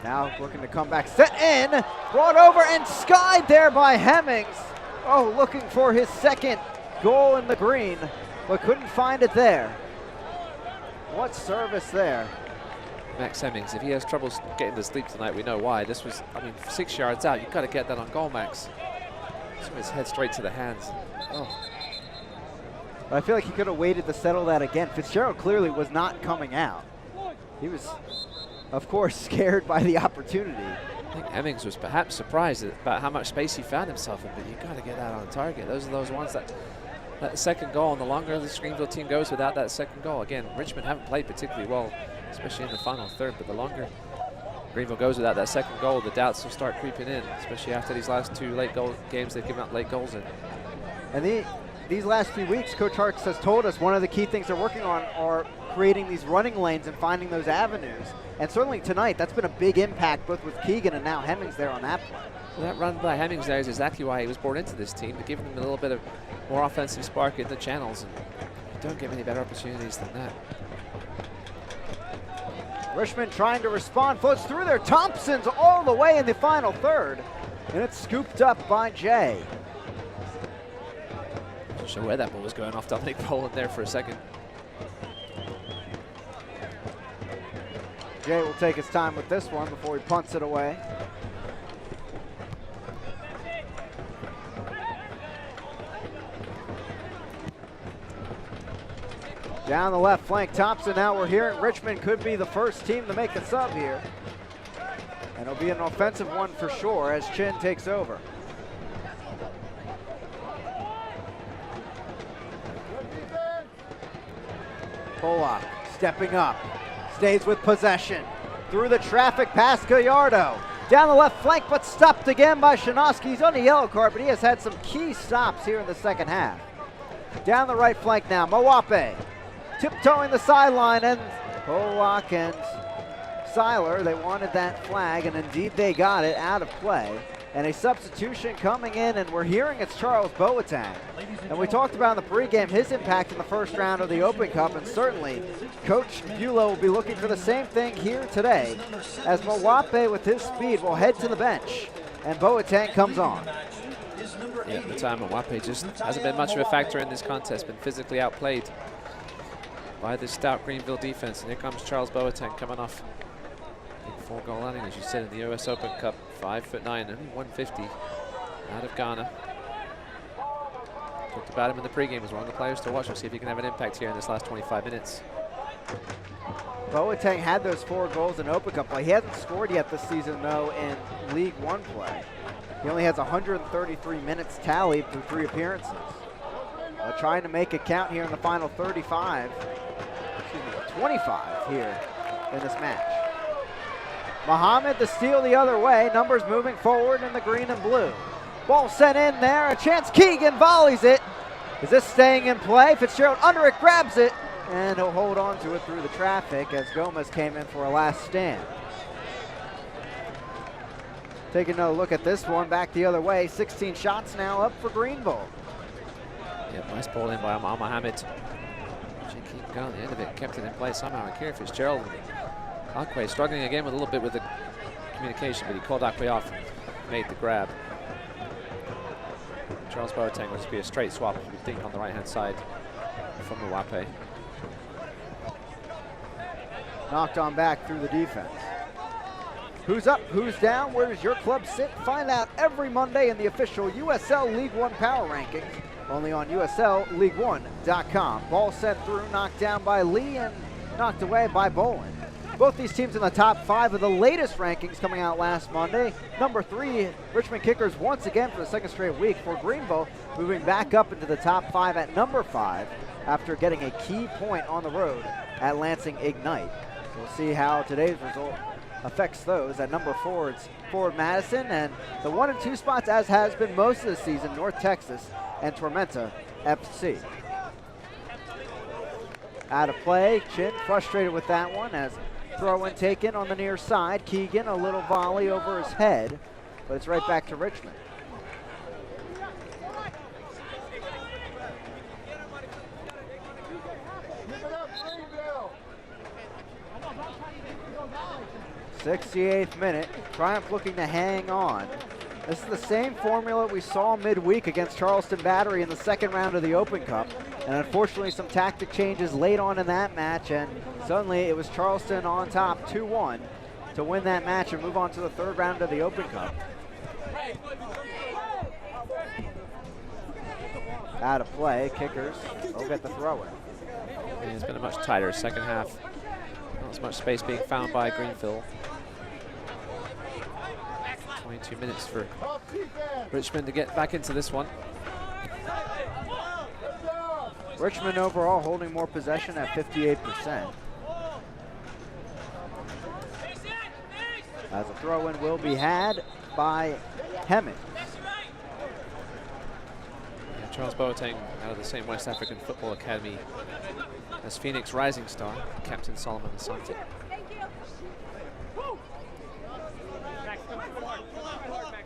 Now looking to come back, set in, brought over and skied there by Hemmings. Oh, looking for his second goal in the green, but couldn't find it there. What service there. Max Hemmings, if he has trouble getting to sleep tonight, we know why. This was, 6 yards out. You've got to get that on goal, Max. So his head straight to the hands. Oh. I feel like he could have waited to settle that again. Fitzgerald clearly was not coming out. He was, of course, scared by the opportunity. I think Hemmings was perhaps surprised about how much space he found himself in, but you've got to get that on target. Those are those ones that second goal, and the longer the Greenville team goes without that second goal, again, Richmond haven't played particularly well, especially in the final third, but the longer Greenville goes without that second goal, the doubts will start creeping in, especially after these last 2 late goal games they've given up late goals in. And these last few weeks, Coach Hartz has told us one of the key things they're working on are creating these running lanes and finding those avenues. And certainly tonight, that's been a big impact both with Keegan and now Hemmings there on that play. Well, that run by Hemmings there is exactly why he was brought into this team, to give them a little bit of more offensive spark in the channels. And you don't get many better opportunities than that. Richmond trying to respond, floats through there. Thompson's all the way in the final third, and it's scooped up by Jay. Not sure where that ball was going off Dominic Boland there for a second. Jay will take his time with this one before he punts it away. Down the left flank, Thompson. Now we're hearing Richmond could be the first team to make a sub here. And it'll be an offensive one for sure as Chin takes over. Pollock stepping up, stays with possession. Through the traffic past Gallardo. Down the left flank, but stopped again by Shinosky. He's on a yellow card, but he has had some key stops here in the second half. Down the right flank now, Mawape. Tiptoeing the sideline, and Pollock and Seiler, they wanted that flag, and indeed they got it out of play. And a substitution coming in, and we're hearing it's Charles Boateng. And we talked about in the pregame his impact in the first round of the Open Cup, and certainly Coach Bulow will be looking for the same thing here today, as Mawape with his speed will head to the bench, and Boateng comes on. Yeah, at the time Mawape just hasn't been much of a factor in this contest, been physically outplayed by this stout Greenville defense. And here comes Charles Boateng coming off big 4-goal landing, as you said, in the US Open Cup. 5'9", only 150 out of Ghana. Talked about him in the pregame as one of the players to watch. We'll see if he can have an impact here in this last 25 minutes. Boateng had those 4 goals in Open Cup play. He hasn't scored yet this season, though, in League One play. He only has 133 minutes tallied through 3 appearances. Trying to make it count here in the final 25 here in this match. Mohammed the steal the other way. Numbers moving forward in the green and blue. Ball sent in there. A chance. Keegan volleys it. Is this staying in play? Fitzgerald under it, grabs it, and he'll hold on to it through the traffic as Gomez came in for a last stand. Taking another look at this one. Back the other way. 16 shots now up for Greenville. Yeah, nice ball in by Mohammed. Keep going on the end of it, kept it in play somehow. And Kieran Fitzgerald, Akwe struggling again with a little bit with the communication, but he called Akwe off and made the grab. Charles Boateng will just be a straight swap, you would think, on the right-hand side from Mawape. Knocked on back through the defense. Who's up, who's down, where does your club sit? Find out every Monday in the official USL League One Power Rankings, only on USLLeague1.com. Ball sent through, knocked down by Lee and knocked away by Boland. Both these teams in the top 5 of the latest rankings coming out last Monday. Number 3, Richmond Kickers once again for the second straight week. For Greenville, moving back up into the top 5 at number 5 after getting a key point on the road at Lansing Ignite. So we'll see how today's result affects those. At number 4, it's Ford Madison, and the 1 and 2 spots, as has been most of the season, North Texas and Tormenta FC. Out of play, Chin frustrated with that one as throw-in taken on the near side. Keegan, a little volley over his head, but it's right back to Richmond. '68th minute, Triumph looking to hang on. This is the same formula we saw midweek against Charleston Battery in the second round of the Open Cup. And unfortunately, some tactic changes late on in that match, and suddenly it was Charleston on top 2-1 to win that match and move on to the third round of the Open Cup. Out of play, Kickers will get the throw-in. Yeah, it's been a much tighter second half. Not as much space being found by Greenville. 22 minutes for Richmond to get back into this one. Richmond overall holding more possession at 58%. as a throw-in will be had by Hemming. Yeah, Charles Boateng out of the same West African Football Academy as Phoenix Rising star, Captain Solomon Asante.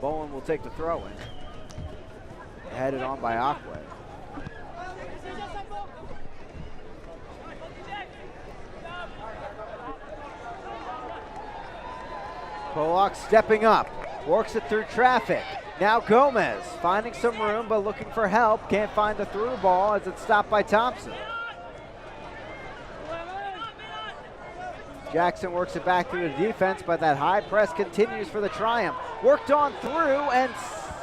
Bowen will take the throw-in. Headed on by Akwe. Pollock stepping up, works it through traffic. Now Gomez finding some room but looking for help. Can't find the through ball as it's stopped by Thompson. Jackson works it back through the defense, but that high press continues for the Triumph. Worked on through and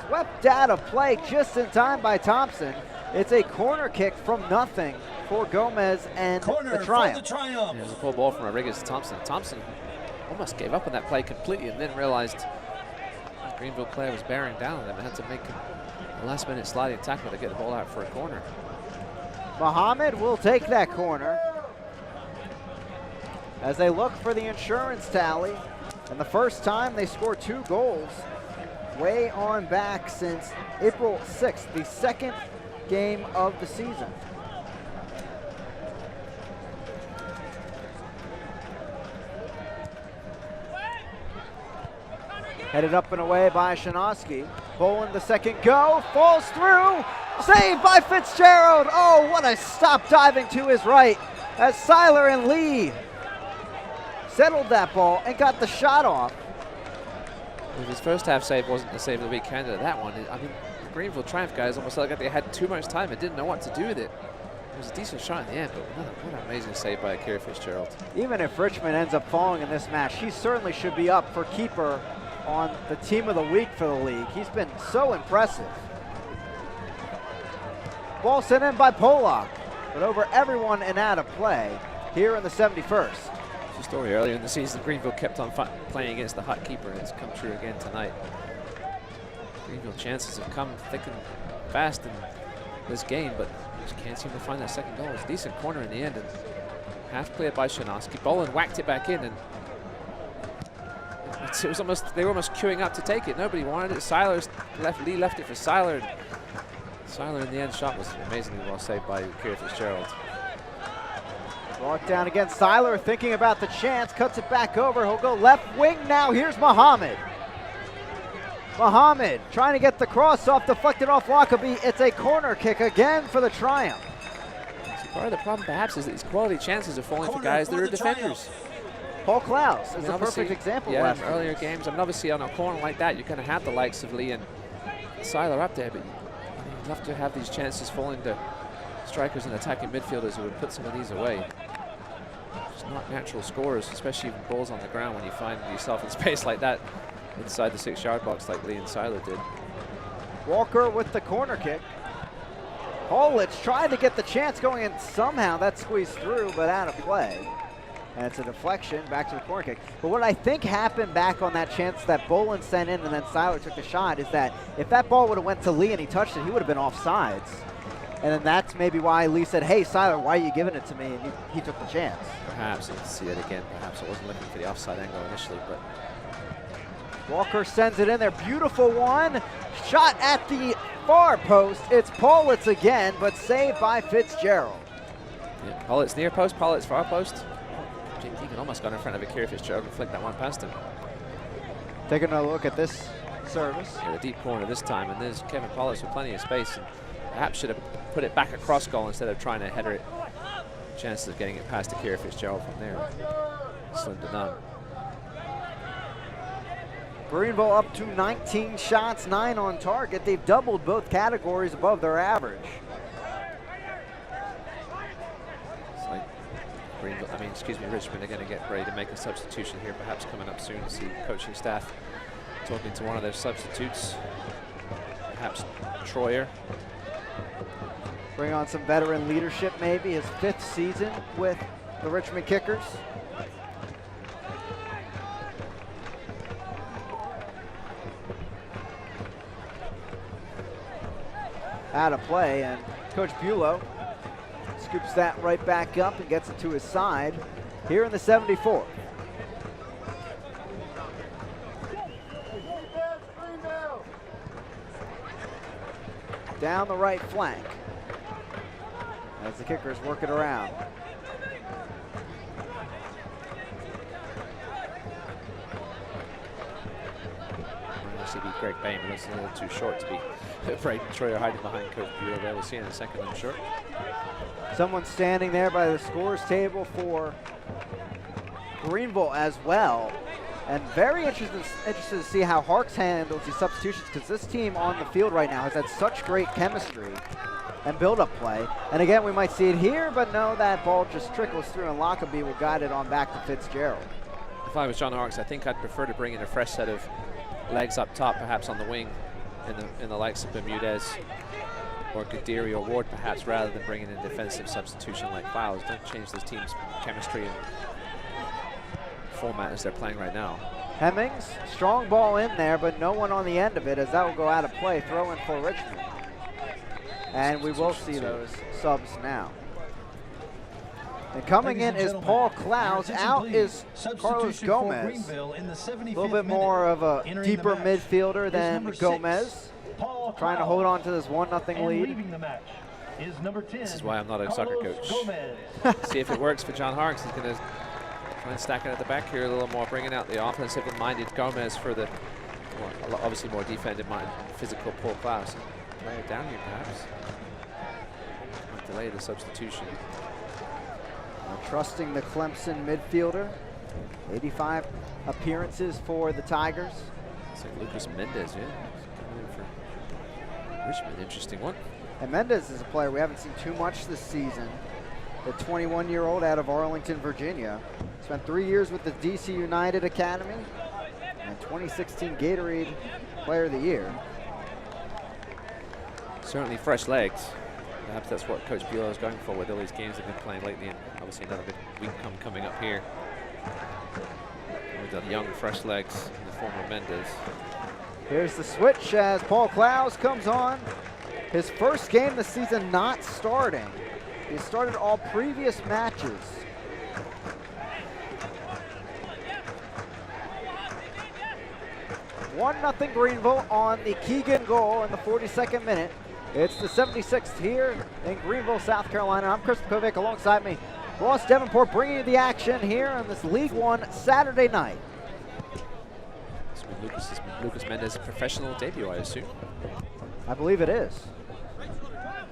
swept out of play just in time by Thompson. It's a corner kick from nothing for Gomez and the Triumph. Yeah, it was a pull ball from Rodriguez to Thompson. Thompson almost gave up on that play completely and then realized the Greenville player was bearing down on them and had to make a last-minute sliding tackle to get the ball out for a corner. Muhammad will take that corner as they look for the insurance tally. And the first time they score 2 goals way on back since April 6th, the second game of the season. Headed up and away by Shinosky. Bowen the second go, falls through, saved by Fitzgerald. Oh, what a stop diving to his right as Seiler and Lee settled that ball and got the shot off. If his first half save wasn't the save of the week candidate, that one, I mean, the Greenville Triumph guys almost felt like they had too much time and didn't know what to do with it. It was a decent shot in the end, but what an amazing save by Akira Fitzgerald. Even if Richmond ends up falling in this match, he certainly should be up for keeper on the team of the week for the league. He's been so impressive. Ball sent in by Pollock, but over everyone and out of play here in the 71st. The story earlier in the season, Greenville kept on playing against the hot keeper, and it's come true again tonight. Greenville chances have come thick and fast in this game, but just can't seem to find that second goal. It's a decent corner in the end, and half cleared by Shinosky. Boland whacked it back in, and it was almost, they were almost queuing up to take it. Nobody wanted it. Lee left it for Seiler. Seiler in the end shot was amazingly well saved by Akira Fitzgerald. Brought down again. Seiler thinking about the chance, cuts it back over. He'll go left wing now. Here's Muhammad. Muhammad trying to get the cross off, deflected off Lockerbie. It's a corner kick again for the Triumph. So part of the problem perhaps is that these quality chances are falling for guys that are defenders. Paul Klaus is a perfect example. Yeah, in earlier games, I mean, obviously on a corner like that, you're going to have the likes of Lee and Seiler up there, but you'd love to have these chances falling to strikers and attacking midfielders who would put some of these away. Just not natural scorers, especially even balls on the ground when you find yourself in space like that inside the 6-yard box like Lee and Seiler did. Walker with the corner kick. Holitz tried to get the chance going, and somehow that squeezed through, but out of play. And it's a deflection back to the corner kick. But what I think happened back on that chance that Boland sent in and then Seiler took the shot is that if that ball would have went to Lee and he touched it, he would have been offsides. And then that's maybe why Lee said, hey, Seiler, why are you giving it to me? And he took the chance. Perhaps, let's see it again. Perhaps it wasn't looking for the offside angle initially, but Walker sends it in there. Beautiful one. Shot at the far post. It's Paulitz again, but saved by Fitzgerald. Yeah, Paulitz near post, Paulitz far post. Jake Deegan almost got in front of Akira Fitzgerald and flicked that one past him. Taking a look at this service. Yeah, the deep corner this time, and there's Kevin Paulitz with plenty of space, and perhaps should have put it back across goal instead of trying to header it. Chances of getting it past Akira Fitzgerald from there, slim to none. Greenville up to 19 shots, 9 on target. They've doubled both categories above their average. Richmond are going to get ready to make a substitution here, perhaps coming up soon. See coaching staff talking to one of their substitutes, perhaps Troyer. Bring on some veteran leadership, maybe his 5th season with the Richmond Kickers. Out of play, and Coach Bulow scoops that right back up and gets it to his side here in the 74th. down the right flank as the kickers work it around. Obviously be Greg Bain, but it's a little too short to be Braden Troyer hiding behind Coach Bureau there. We'll see in a second, I'm sure. Someone standing there by the scores table for Greenville as well. And very interested to see how Harks handles these substitutions, because this team on the field right now has had such great chemistry and build-up play. And again, we might see it here, but no, that ball just trickles through, and Lockerbie will guide it on back to Fitzgerald. If I was John Harks, I think I'd prefer to bring in a fresh set of legs up top, perhaps on the wing, in the likes of Bermudez or Gadiri or Ward, perhaps, rather than bringing in defensive substitution like Flowers. Don't change this team's chemistry and format as they're playing right now. Hemmings, strong ball in there, but no one on the end of it, as that will go out of play. Throw in for Richmond. And we will see those subs now. And coming in is Paul Klaus. Out is Carlos Gomez. A little bit more of a deeper midfielder than Gomez. Trying to hold on to this 1-0 lead. This is why I'm not a soccer coach. See if it works for John Harks. He's going to try and stack it at the back here a little more, bringing out the offensive-minded Gomez for the, well, obviously more defensive-minded, physical Paul Klaus. Play it down here, perhaps. Might delay the substitution. Trusting the Clemson midfielder. 85 appearances for the Tigers. It's like Lucas Mendez, yeah. Coming in for Richmond, interesting one. And Mendez is a player we haven't seen too much this season. The 21-year-old out of Arlington, Virginia. Spent 3 years with the DC United Academy. And 2016 Gatorade Player of the Year. Certainly fresh legs. Perhaps that's what Coach Buelow is going for with all these games they've been playing lately, and obviously another big week coming up here. With the young, fresh legs in the form of Mendez. Here's the switch as Paul Klaus comes on. His first game this season not starting. He started all previous matches. One 0 Greenville on the Keegan goal in the 42nd minute. It's the 76th here in Greenville, South Carolina. I'm Chris Kovic, alongside me, Ross Davenport, bringing you the action here on this League One Saturday night. Lucas Mendez's professional debut, I assume. I believe it is.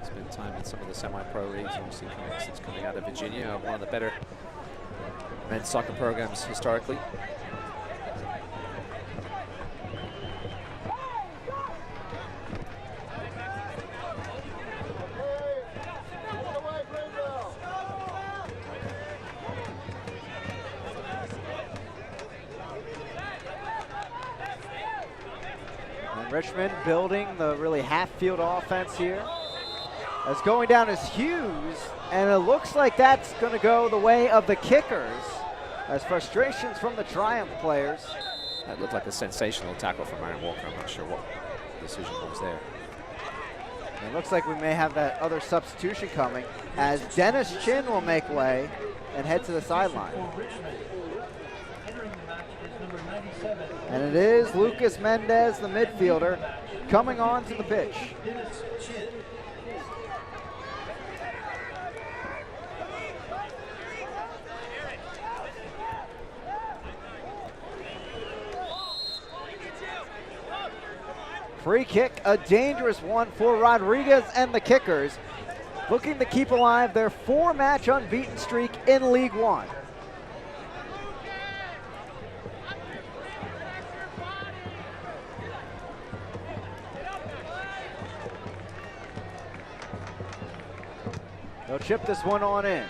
Spent time in some of the semi-pro leagues, obviously since coming out of Virginia, one of the better men's soccer programs historically. Richmond building the really half-field offense here. As going down is Hughes, and it looks like that's going to go the way of the kickers, as frustrations from the Triumph players. That looked like a sensational tackle from Aaron Walker. I'm not sure what decision was there. It looks like we may have that other substitution coming, as Dennis Chin will make way and head to the sideline. And it is Lucas Mendez, the midfielder, coming onto the pitch. Free kick, a dangerous one for Rodriguez and the kickers, looking to keep alive their 4-match unbeaten streak in League One. They'll chip this one on in.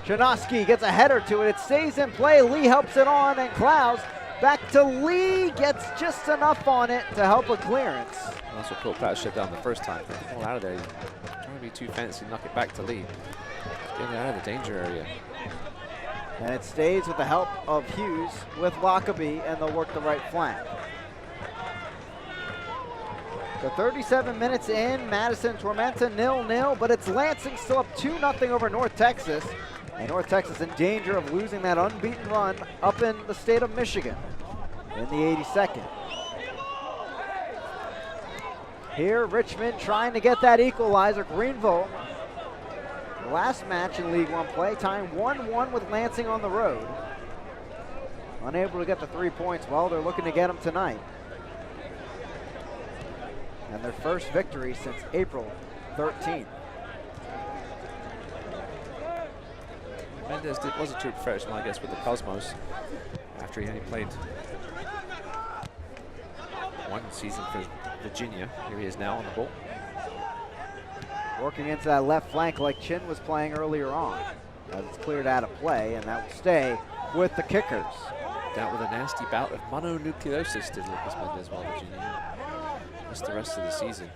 Chinoski gets a header to it. It stays in play. Lee helps it on, and Klaus back to Lee. Gets just enough on it to help a clearance. That's what Klaus shut down the first time. Get the ball out of there. Trying to be too fancy, knock it back to Lee. Getting out of the danger area. And it stays with the help of Hughes with Lockerbie, and they'll work the right flank. So 37 minutes in, Madison Tormenta 0-0, but it's Lansing still up 2-0 over North Texas. And North Texas in danger of losing that unbeaten run up in the state of Michigan in the 82nd. Here, Richmond trying to get that equalizer. Greenville, last match in League One play, tying 1-1 with Lansing on the road. Unable to get the 3 points. Well, they're looking to get them tonight. And their first victory since April 13th. Mendez was a true professional, I guess, with the Cosmos after he only played one season for Virginia. Here he is now on the ball. Working into that left flank like Chin was playing earlier on. As it's cleared out of play, and that will stay with the Kickers. Dealt with a nasty bout of mononucleosis, did Lucas Mendez while Virginia missed the rest of the season.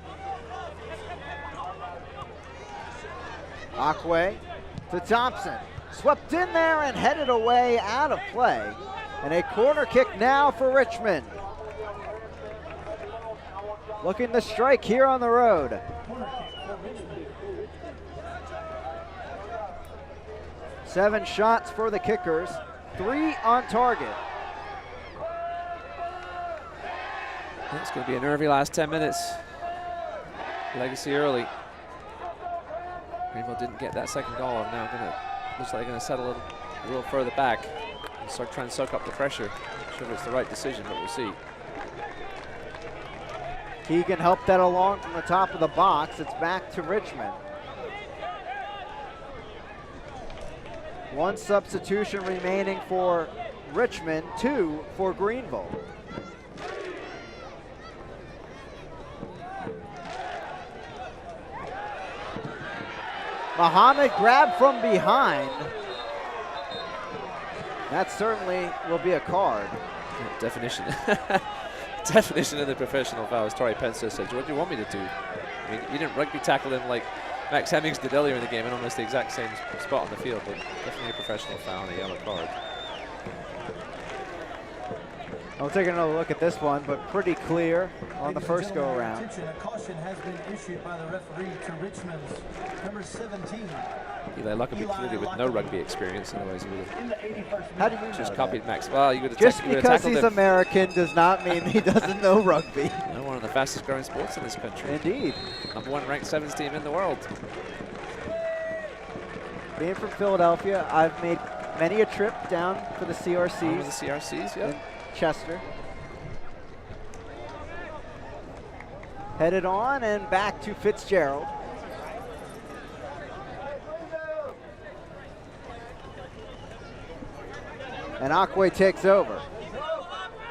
Akwe to Thompson. Swept in there and headed away out of play. And a corner kick now for Richmond. Looking to strike here on the road. Seven shots for the Kickers, 3 on target. It's going to be a nervy last 10 minutes. Legacy early. Greenville didn't get that second goal. Now looks like they're going to settle a little further back and start trying to soak up the pressure. Not sure if it's the right decision, but we'll see. Keegan helped that along from the top of the box. It's back to Richmond. One substitution remaining for Richmond, 2 for Greenville. Muhammad grabbed from behind. That certainly will be a card. Definition. Definition of the professional foul, as Torrey Pencer said. What do you want me to do? I mean, you didn't rugby tackle him like Max Hemmings did earlier in the game in almost the exact same spot on the field, but definitely a professional foul and a yellow card. I'll take another look at this one, but pretty clear on the first go around. A caution has been issued by the referee to Richmond's number 17. Eli Lockerbie clearly with no rugby experience, otherwise he would have How do you just copied Max. Well, you would have just because he's American does not mean he doesn't know rugby. One of the fastest growing sports in this country. Indeed. #1 ranked sevens team in the world. Being from Philadelphia, I've made many a trip down for the CRCs. Over the CRCs, yeah. Chester. Headed on and back to Fitzgerald. And Akwe takes over.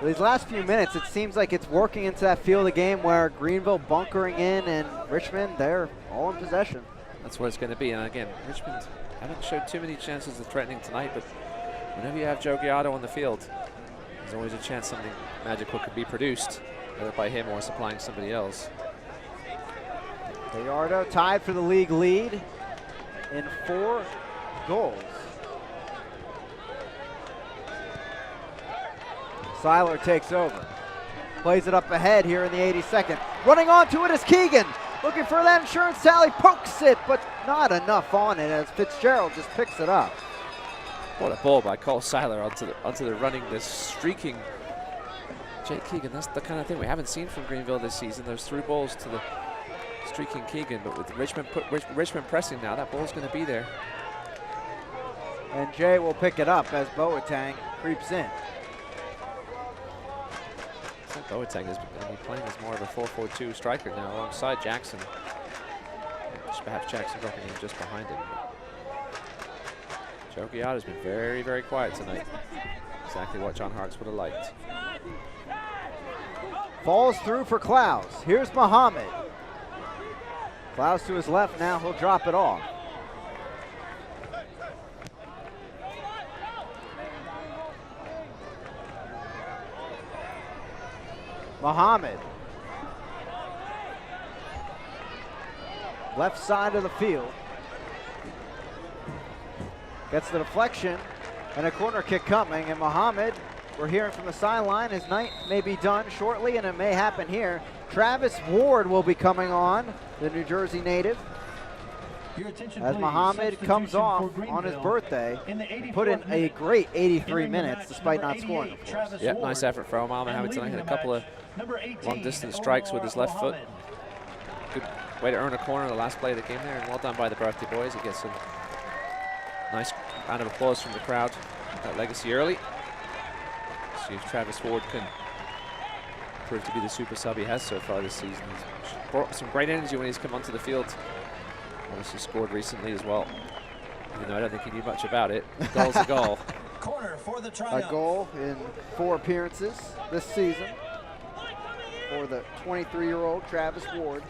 These last few minutes, it seems like it's working into that feel of the game where Greenville bunkering in and Richmond, they're all in possession. That's what it's going to be. And again, Richmond haven't showed too many chances of threatening tonight, but whenever you have Joe Giotto on the field, there's always a chance something magical could be produced, whether by him or supplying somebody else. Gallardo tied for the league lead in 4 goals. Seiler takes over. Plays it up ahead here in the 82nd. Running onto it is Keegan. Looking for that insurance tally. Pokes it, but not enough on it as Fitzgerald just picks it up. What a ball by Cole Seiler onto the running, this streaking Jake Keegan. That's the kind of thing we haven't seen from Greenville this season. Those through balls to the streaking Keegan, but with Richmond pressing now, that ball's going to be there. And Jay will pick it up as Boateng creeps in. I think Boateng is going to be playing as more of a 4-4-2 striker now alongside Jackson. Perhaps Jackson dropping in just behind him. Joe Giotto's been very, very quiet tonight. Exactly what John Harkes would have liked. Falls through for Klaus. Here's Muhammad. Klaus to his left now, he'll drop it off. Muhammad. Left side of the field. Gets the deflection and a corner kick coming, and Muhammad, we're hearing from the sideline, his night may be done shortly, and it may happen here. Travis Ward will be coming on, the New Jersey native. As Muhammad comes off on his birthday, put in a great 83 minutes despite not scoring, of course. Yeah, nice effort for Muhammad tonight. Had a couple of long-distance strikes with his left foot. good way to earn a corner the last play of the game there, and well done by the Birthday Boys. It gets some nice round of applause from the crowd. That legacy early. See if Travis Ward can prove to be the super sub he has so far this season. He's brought some great energy when he's come onto the field. Obviously scored recently as well, even though I don't think he knew much about it. Goal's a goal. Corner for the A Triumph. goal in 4 appearances this season for the 23-year-old Travis Ward.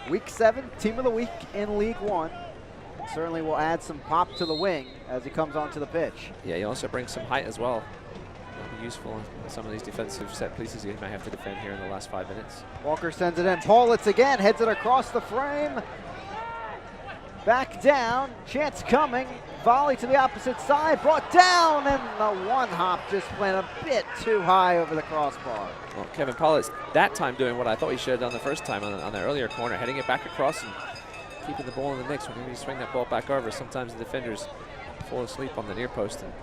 Week 7, team of the week in League One. Certainly will add some pop to the wing as he comes onto the pitch. Yeah, he also brings some height as well. That'll be useful in some of these defensive set pieces he may have to defend here in the last 5 minutes. Walker sends it in. Paulitz again, heads it across the frame. Back down, chance coming. Volley to the opposite side, brought down, and the one hop just went a bit too high over the crossbar. Well, Kevin Paulitz that time doing what I thought he should have done the first time on the earlier corner, heading it back across and keeping the ball in the mix. When you swing that ball back over, sometimes the defenders fall asleep on the near post. And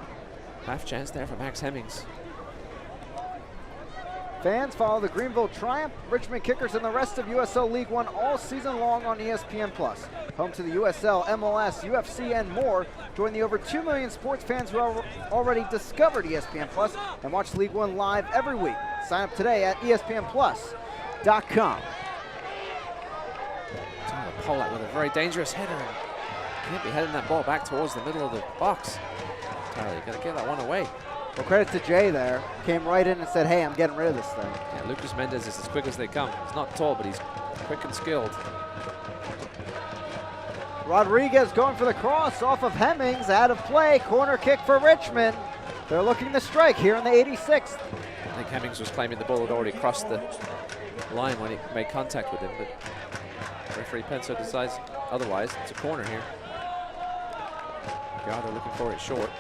half chance there for Max Hemmings. Fans follow the Greenville Triumph, Richmond Kickers, and the rest of USL League One all season long on ESPN+. Home to the USL, MLS, UFC, and more. Join the over 2 million sports fans who have already discovered ESPN+ and watch League One live every week. Sign up today at ESPNplus.com. Tyler Pollack with a very dangerous header. Can't be heading that ball back towards the middle of the box. Tyler, you got to get that one away. Well, credit to Jay there. Came right in and said, hey, I'm getting rid of this thing. Yeah, Lucas Mendez is as quick as they come. He's not tall, but he's quick and skilled. Rodriguez going for the cross off of Hemmings. Out of play. Corner kick for Richmond. They're looking to strike here in the 86th. I think Hemmings was claiming the ball had already crossed the line when he made contact with him, but referee Penso decides otherwise. It's a corner here. They're looking for it short.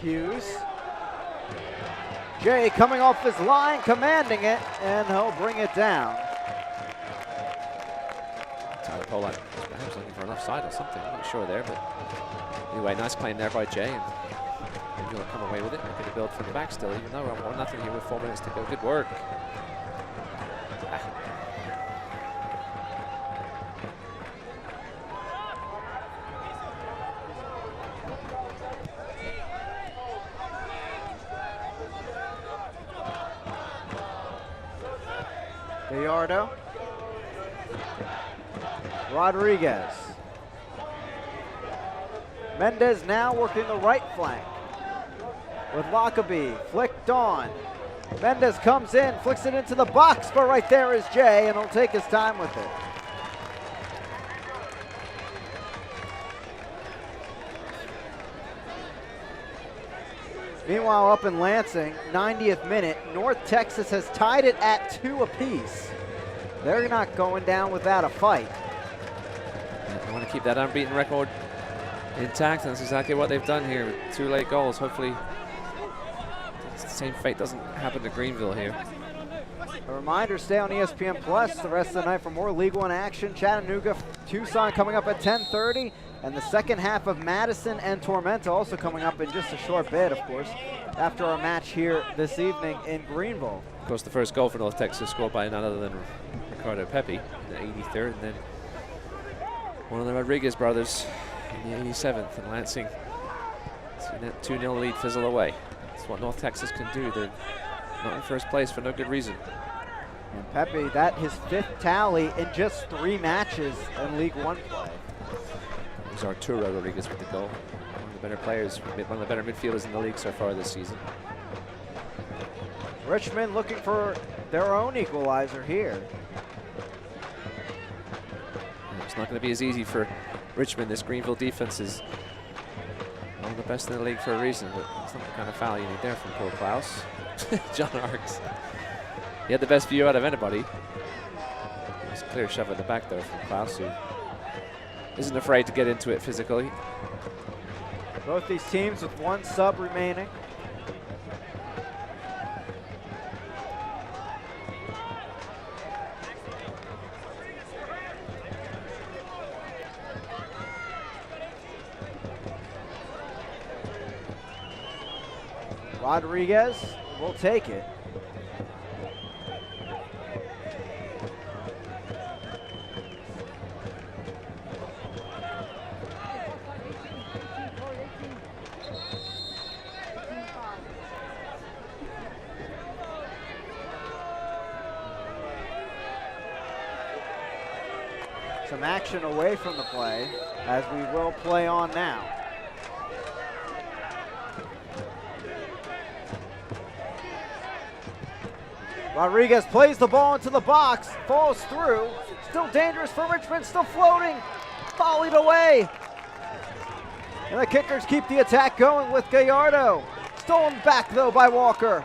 Hughes. Jay coming off his line, commanding it, and he'll bring it down. Tyler Pollack perhaps looking for an offside or something. I'm not sure there, but anyway, nice claim there by Jay. And maybe he'll come away with it. Maybe to build from the back still, even though we're 1-0 here with 4 minutes to go. Good work. Gallardo. Rodriguez. Mendez now working the right flank with Lockerbie flicked on. Mendez comes in, flicks it into the box, but right there is Jay, and he'll take his time with it. Meanwhile, up in Lansing, 90th minute, North Texas has tied it at 2 apiece. They're not going down without a fight. They want to keep that unbeaten record intact, and that's exactly what they've done here with 2 late goals. Hopefully, the same fate doesn't happen to Greenville here. A reminder, stay on ESPN Plus the rest of the night for more League One action. Chattanooga, Tucson coming up at 10:30. And the second half of Madison and Tormenta also coming up in just a short bit, of course, after our match here this evening in Greenville. Of course, the first goal for North Texas scored by none other than Ricardo Pepe in the 83rd, and then one of the Rodriguez brothers in the 87th, and Lansing seeing that 2-0 lead fizzle away. That's what North Texas can do. They're not in first place for no good reason. And Pepe, that his 5th tally in just 3 matches in League One play. There's Arturo Rodriguez with the goal. One of the better players, one of the better midfielders in the league so far this season. Richmond looking for their own equalizer here. It's not going to be as easy for Richmond. This Greenville defense is one of the best in the league for a reason, but it's not the kind of foul you need there from poor Klaus. John Arks. He had the best view out of anybody. It was a clear shove at the back though from Klaus, who isn't afraid to get into it physically. Both these teams with 1 sub remaining. Rodriguez will take it. Some action away from the play, as we will play on now. Rodriguez plays the ball into the box, falls through, still dangerous for Richmond, still floating, volleyed away. And the Kickers keep the attack going with Gallardo. Stolen back though by Walker.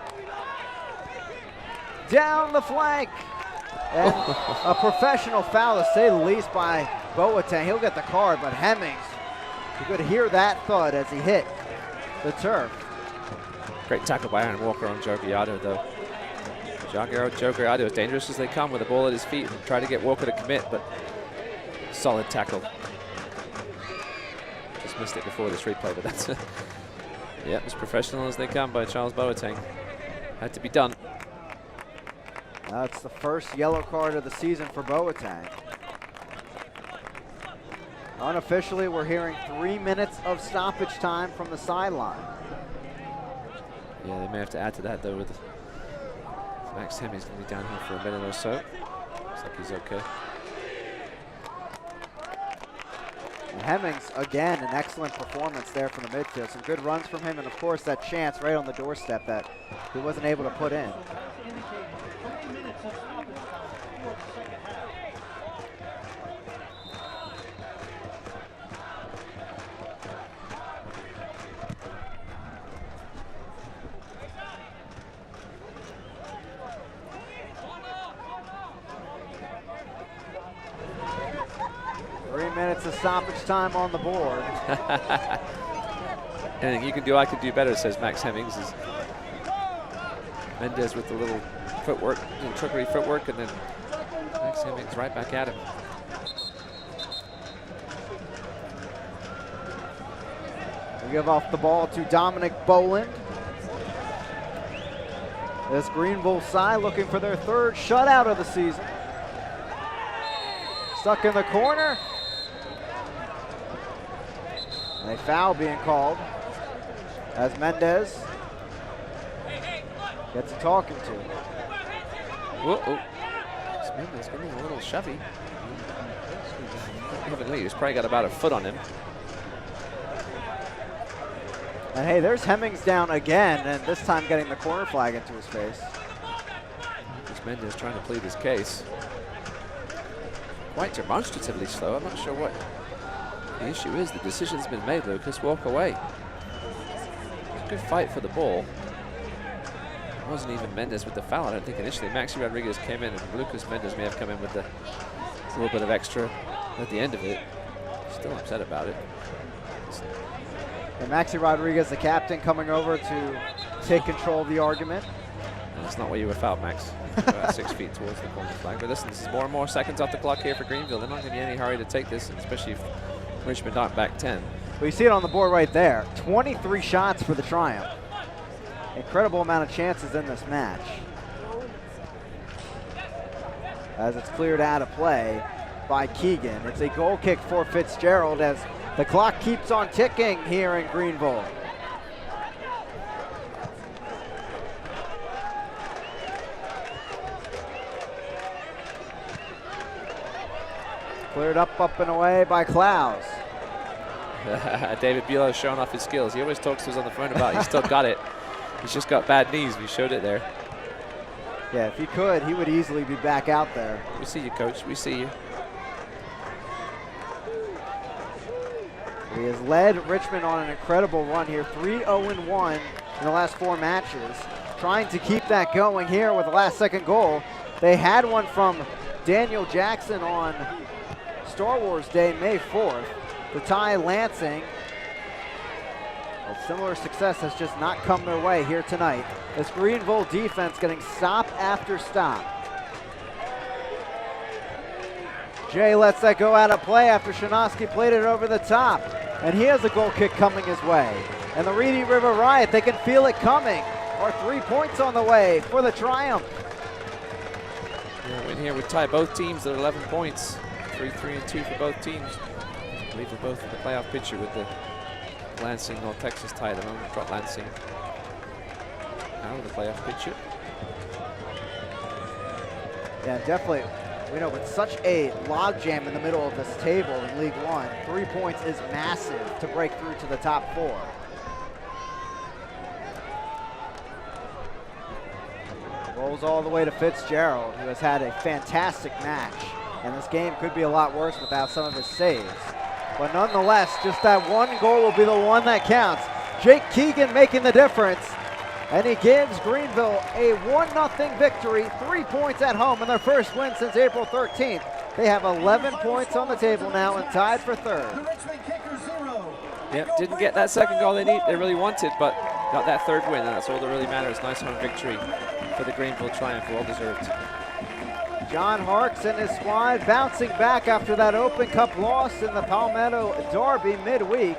Down the flank. And a professional foul, to say the least, by Boateng. He'll get the card, but Hemmings, you could hear that thud as he hit the turf. Great tackle by Aaron Walker on Joe Gallardo, though. Joe Gallardo, as dangerous as they come with the ball at his feet, and try to get Walker to commit, but solid tackle. Just missed it before this replay, but that's yeah, as professional as they come by Charles Boateng. Had to be done. That's the first yellow card of the season for Boateng. Unofficially, we're hearing 3 minutes of stoppage time from the sideline. Yeah, they may have to add to that, though, with Max Hemmings going to be down here for a minute or so. Looks like he's okay. And Hemmings, again, an excellent performance there from the midfield. Some good runs from him, and of course that chance right on the doorstep that he wasn't able to put in. 3 minutes of stoppage time on the board. Anything you can do, I could do better, says Max Hemmings. Is Mendez with the little footwork, little trickery footwork, and then Max Hemmings right back at him. We give off the ball to Dominic Boland. This Greenville side looking for their third shutout of the season. Stuck in the corner. And a foul being called as Mendez gets a talking to. Whoa, Mendez getting a little shovey. He's probably got about a foot on him. And hey, there's Hemmings down again, and this time getting the corner flag into his face. This Mendez trying to plead his case. Quite demonstratively slow. I'm not sure what the issue is. The decision's been made, Lucas. Walk away. It's a good fight for the ball. It wasn't even Mendez with the foul, I don't think, initially. Maxi Rodriguez came in, and Lucas Mendez may have come in with a little bit of extra at the end of it. Still upset about it. And Maxi Rodriguez, the captain, coming over to take control of the argument. And that's not where you were fouled, Max. About 6 feet towards the corner flag. But listen, this is more and more seconds off the clock here for Greenville. They're not going to be in any hurry to take this, especially if Richmond aren't back 10. Well, you see it on the board right there. 23 shots for the Triumph. Incredible amount of chances in this match. As it's cleared out of play by Keegan. It's a goal kick for Fitzgerald as the clock keeps on ticking here in Greenville. Cleared up and away by Klaus. David Buelow showing off his skills. He always talks to us on the phone about it. He's still got it. He's just got bad knees. We showed it there. Yeah, if he could, he would easily be back out there. We see you, Coach. We see you. He has led Richmond on an incredible run here, 3-0-1 in the last 4 matches. Trying to keep that going here with the last second goal. They had one from Daniel Jackson on Star Wars Day, May 4th, to tie Lansing. A similar success has just not come their way here tonight. This Greenville defense getting stop after stop. Jay lets that go out of play after Shinosky played it over the top. And he has a goal kick coming his way. And the Reedy River Riot, they can feel it coming. Are 3 points on the way for the Triumph. Yeah, win here would tie both teams at 11 points. 3-3-2 for both teams. I believe they're both in the playoff picture with the Lansing, North Texas tie at the moment. Drop Lansing out of the playoff picture. Yeah, definitely. We know with such a logjam in the middle of this table in League One, 3 points is massive to break through to the top 4. Rolls all the way to Fitzgerald, who has had a fantastic match. And this game could be a lot worse without some of his saves. But nonetheless, just that one goal will be the one that counts. Jake Keegan making the difference. And he gives Greenville a 1-0 victory, 3 points at home in their first win since April 13th. They have 11 points on the table now and tied for third. Yep, didn't get that second goal they really wanted, but got that third win, and that's all that really matters. Nice home victory for the Greenville Triumph, well deserved. John Harks and his squad bouncing back after that Open Cup loss in the Palmetto Derby midweek.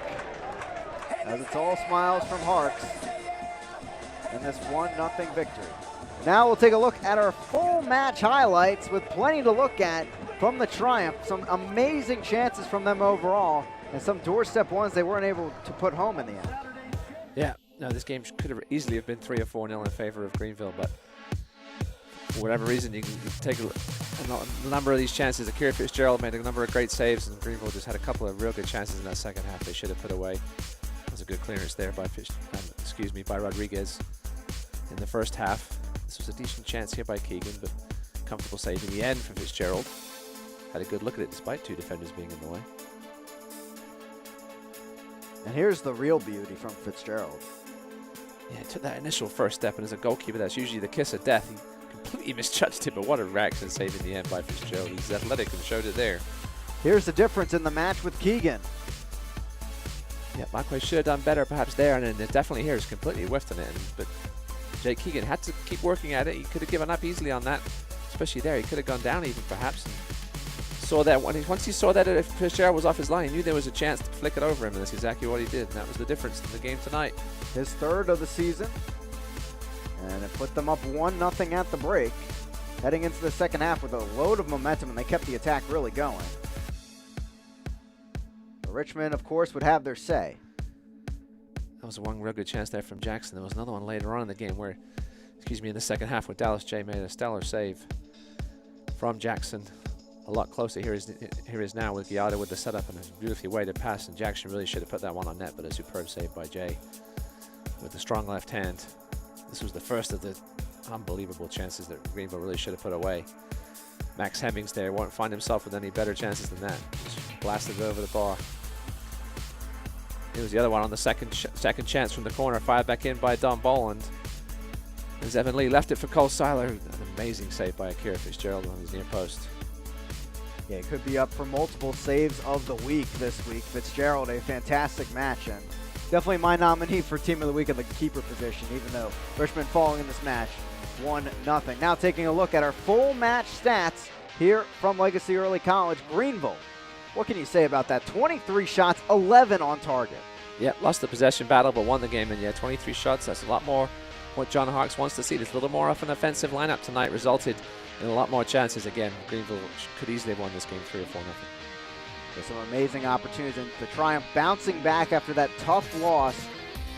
As it's all smiles from Harks in this 1-0 victory. Now we'll take a look at our full match highlights with plenty to look at from the Triumph. Some amazing chances from them overall, and some doorstep ones they weren't able to put home in the end. Yeah, no, this game could have easily have been 3 or 4-0 in favor of Greenville, but for whatever reason, you can take a number of these chances. Akira Fitzgerald made a number of great saves, and Greenville just had a couple of real good chances in that second half they should have put away. It was a good clearance there by by Rodriguez in the first half. This was a decent chance here by Keegan, but comfortable save in the end for Fitzgerald. Had a good look at it despite 2 defenders being in the way. And here's the real beauty from Fitzgerald. Yeah, took that initial first step, and as a goalkeeper, that's usually the kiss of death. He completely misjudged it, but what a reaction save in the end by Fitzgerald. He's athletic and showed it there. Here's the difference in the match with Keegan. Yeah, Marquez should have done better perhaps there, and then definitely here is completely whiffed on it. But Jake Keegan had to keep working at it. He could have given up easily on that, especially there. He could have gone down even perhaps. And saw that once he saw that if Fitzgerald was off his line, he knew there was a chance to flick it over him, and that's exactly what he did. And that was the difference in the game tonight. His third of the season, and it put them up 1-0 at the break, heading into the second half with a load of momentum, and they kept the attack really going. Richmond, of course, would have their say. That was one real good chance there from Jackson. There was another one later on in the game where, in the second half, where Dallas J made a stellar save from Jackson. A lot closer. Here is now with Giada with the setup and a beautifully weighted pass, and Jackson really should have put that one on net, but a superb save by Jay with the strong left hand. This was the first of the unbelievable chances that Greenville really should have put away. Max Hemmings there won't find himself with any better chances than that. Just blasted it over the bar. It was the other one on the second chance from the corner, fired back in by Don Boland. As Evan Lee left it for Cole Seiler. An amazing save by Akira Fitzgerald on his near post. Yeah, it could be up for multiple saves of the week this week. Fitzgerald, a fantastic match, and definitely my nominee for Team of the Week in the keeper position, even though Richmond falling in this match 1-0. Now taking a look at our full match stats here from Legacy Early College. Greenville, what can you say about that? 23 shots, 11 on target. Yeah, lost the possession battle, but won the game, and yeah, 23 shots. That's a lot more what John Hawks wants to see. There's a little more of an offensive lineup tonight, resulted in a lot more chances. Again, Greenville could easily have won this game 3 or 4-0. There's some amazing opportunities, and the Triumph bouncing back after that tough loss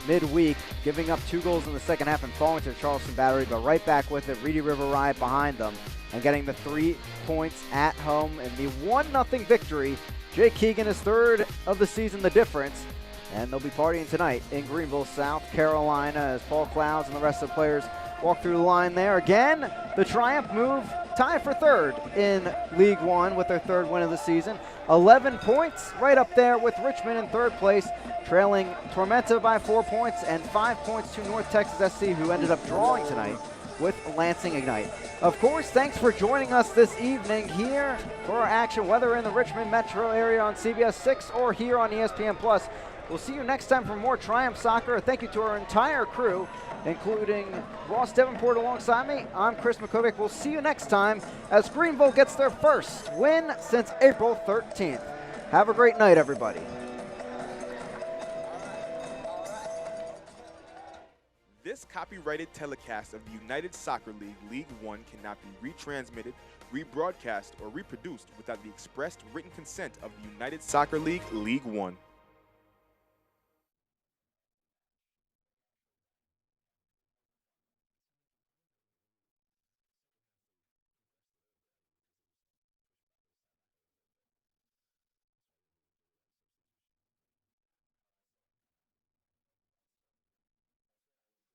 midweek, giving up 2 goals in the second half and falling to the Charleston Battery, but right back with it. Reedy River Riot behind them and getting the 3 points at home in the 1-0 victory. Jake Keegan is third of the season, the difference, and they'll be partying tonight in Greenville, South Carolina, as Paul Clouds and the rest of the players walk through the line there. Again, the Triumph move tie for third in League One with their 3rd win of the season. 11 points, right up there with Richmond in 3rd place, trailing Tormenta by 4 points and 5 points to North Texas SC, who ended up drawing tonight with Lansing Ignite. Of course, thanks for joining us this evening here for our action, whether in the Richmond metro area on CBS 6 or here on ESPN+. We'll see you next time for more Triumph Soccer. Thank you to our entire crew, including Ross Davenport alongside me. I'm Chris McCovic. We'll see you next time as Greenville gets their first win since April 13th. Have a great night, everybody. This copyrighted telecast of the United Soccer League League One cannot be retransmitted, rebroadcast, or reproduced without the expressed written consent of the United Soccer League League One.